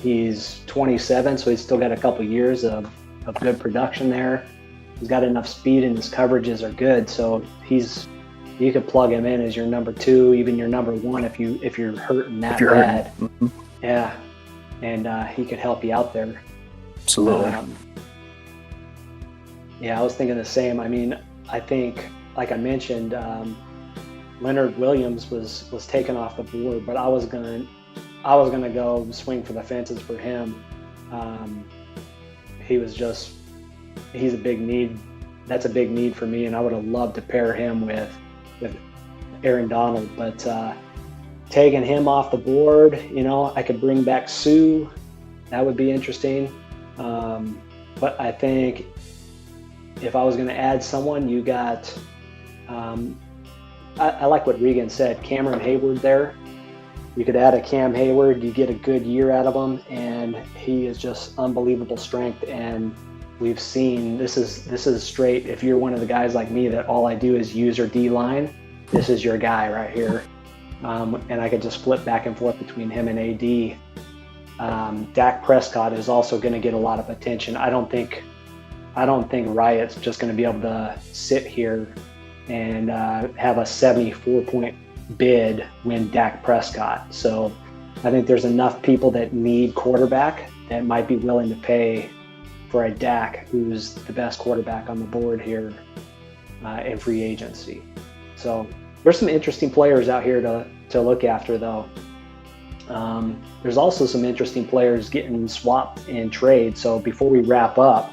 He's 27, so he's still got a couple years of good production there. He's got enough speed, and his coverages are good. So you could plug him in as your number 2, even your number 1 if you're hurting that bad. Mm-hmm. Yeah, and he could help you out there. Absolutely. Yeah, I was thinking the same. I mean, I think, like I mentioned, Leonard Williams was taken off the board, but I was gonna go swing for the fences for him. He's a big need. That's a big need for me, and I would have loved to pair him with Aaron Donald. But taking him off the board, I could bring back Sue. That would be interesting. But I think if I was going to add someone, you got. I like what Regan said. Cameron Hayward there. You could add a Cam Hayward. You get a good year out of him, and he is just unbelievable strength. And we've seen this is straight. If you're one of the guys like me that all I do is use or D line, this is your guy right here. And I could just flip back and forth between him and AD. Dak Prescott is also going to get a lot of attention. I don't think Riot's just going to be able to sit here and have a 74-point bid win Dak Prescott. So I think there's enough people that need quarterback that might be willing to pay for a Dak who's the best quarterback on the board here in free agency. So there's some interesting players out here to look after, though. There's also some interesting players getting swapped in trade. So before we wrap up,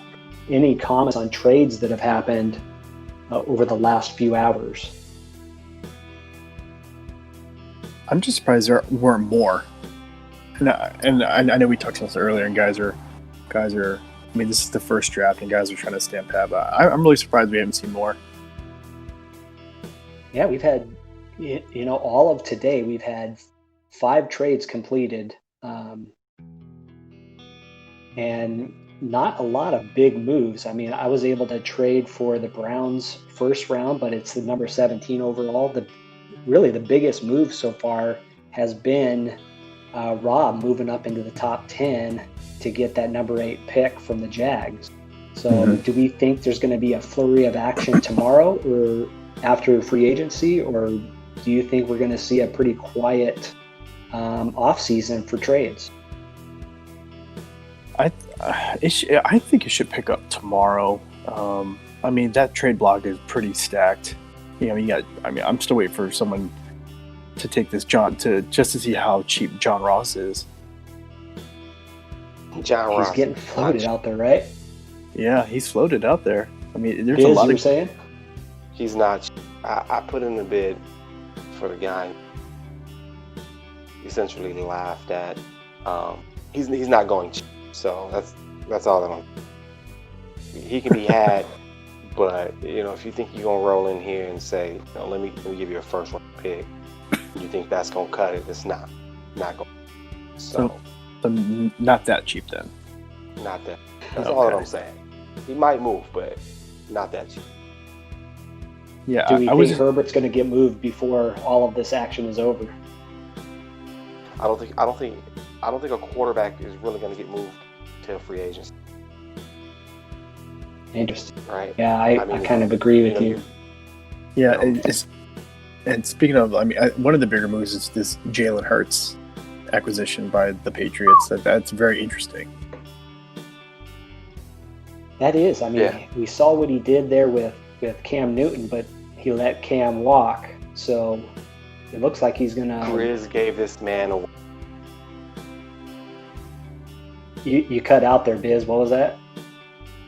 any comments on trades that have happened over the last few hours? I'm just surprised there weren't more. And I know we talked about this earlier, and guys are. I mean, this is the first draft, and guys are trying to stamp pat. But I'm really surprised we haven't seen more. Yeah, we've had, all of today, we've had 5 trades completed, and not a lot of big moves. I mean, I was able to trade for the Browns first round, but it's the number 17 overall. Really the biggest move so far has been Rob moving up into the top 10 to get that number 8 pick from the Jags. So do we think there's going to be a flurry of action tomorrow or after free agency, or do you think we're going to see a pretty quiet offseason for trades? I think it should pick up tomorrow. I mean, that trade block is pretty stacked. I'm still waiting for someone to take this just to see how cheap John Ross is. He's getting floated out there, right? Yeah, he's floated out there. I mean, there's Biz, a lot you were of saying? He's not. I put in a bid for the guy. Essentially laughed at. He's not going cheap, so that's all that he can be had. But if you think you're gonna roll in here and say, let me give you a first round pick, you think that's gonna cut it? It's not going. So not that cheap then. Not that. That's all that I'm saying. He might move, but not that cheap. Yeah, do we think Herbert's going to get moved before all of this action is over? I don't think a quarterback is really going to get moved till free agency. Interesting. Right. Yeah, I kind of agree with you. Yeah, and speaking of, one of the bigger moves is this Jalen Hurts acquisition by the Patriots. That's very interesting. That is. We saw what he did there with Cam Newton, but he let Cam walk. So it looks like he's going to... Grizz gave this man away. You cut out there, Biz. What was that?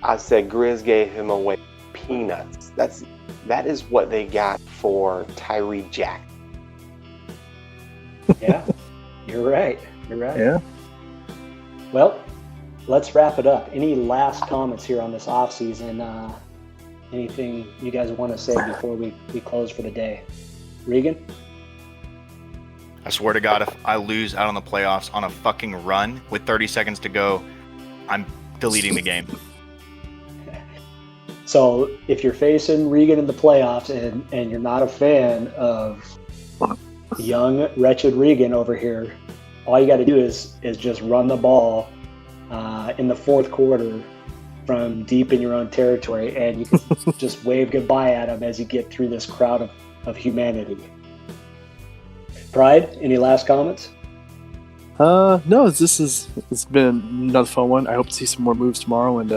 I said Grizz gave him away peanuts. That is what they got for Tyree Jack. Yeah, you're right. Yeah. Well, let's wrap it up. Any last comments here on this off season? Anything you guys want to say before we close for the day? Regan? I swear to God, if I lose out on the playoffs on a fucking run with 30 seconds to go, I'm deleting the game. So if you're facing Regan in the playoffs and you're not a fan of young, wretched Regan over here, all you got to do is just run the ball in the fourth quarter from deep in your own territory, and you can just wave goodbye at him as you get through this crowd of humanity. Pride, any last comments? No, it's been another fun one. I hope to see some more moves tomorrow, and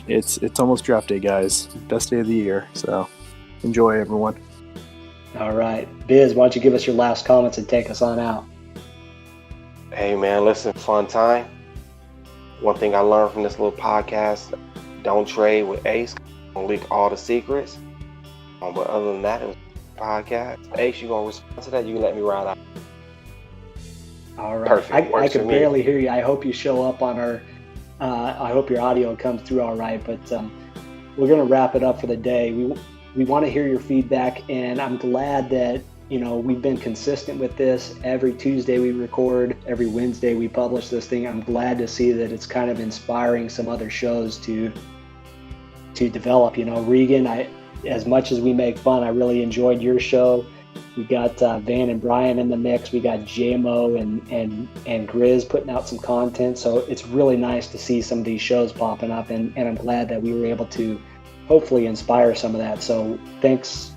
it's almost draft day, guys. Best day of the year, so enjoy, everyone. All right. Biz, why don't you give us your last comments and take us on out? Hey, man, listen, fun time. One thing I learned from this little podcast, don't trade with Ace. Don't leak all the secrets. But other than that, it was a podcast. Ace, you going to respond to that? You can let me ride out. All right. Perfect. I can barely hear you. I hope you show up on our I hope your audio comes through all right. But we're going to wrap it up for the day. We want to hear your feedback, and I'm glad that we've been consistent with this. Every Tuesday we record, every Wednesday we publish this thing. I'm glad to see that it's kind of inspiring some other shows to develop. Regan, as much as we make fun, I really enjoyed your show. We got Van and Brian in the mix. We got JMO and Grizz putting out some content. So it's really nice to see some of these shows popping up, and I'm glad that we were able to hopefully inspire some of that. So thanks,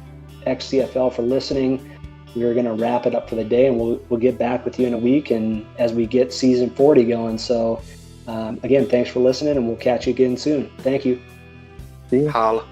XCFL, for listening. We're going to wrap it up for the day, and we'll get back with you in a week and as we get season 40 going. So again, thanks for listening, and we'll catch you again soon. Thank you. See you. Holla.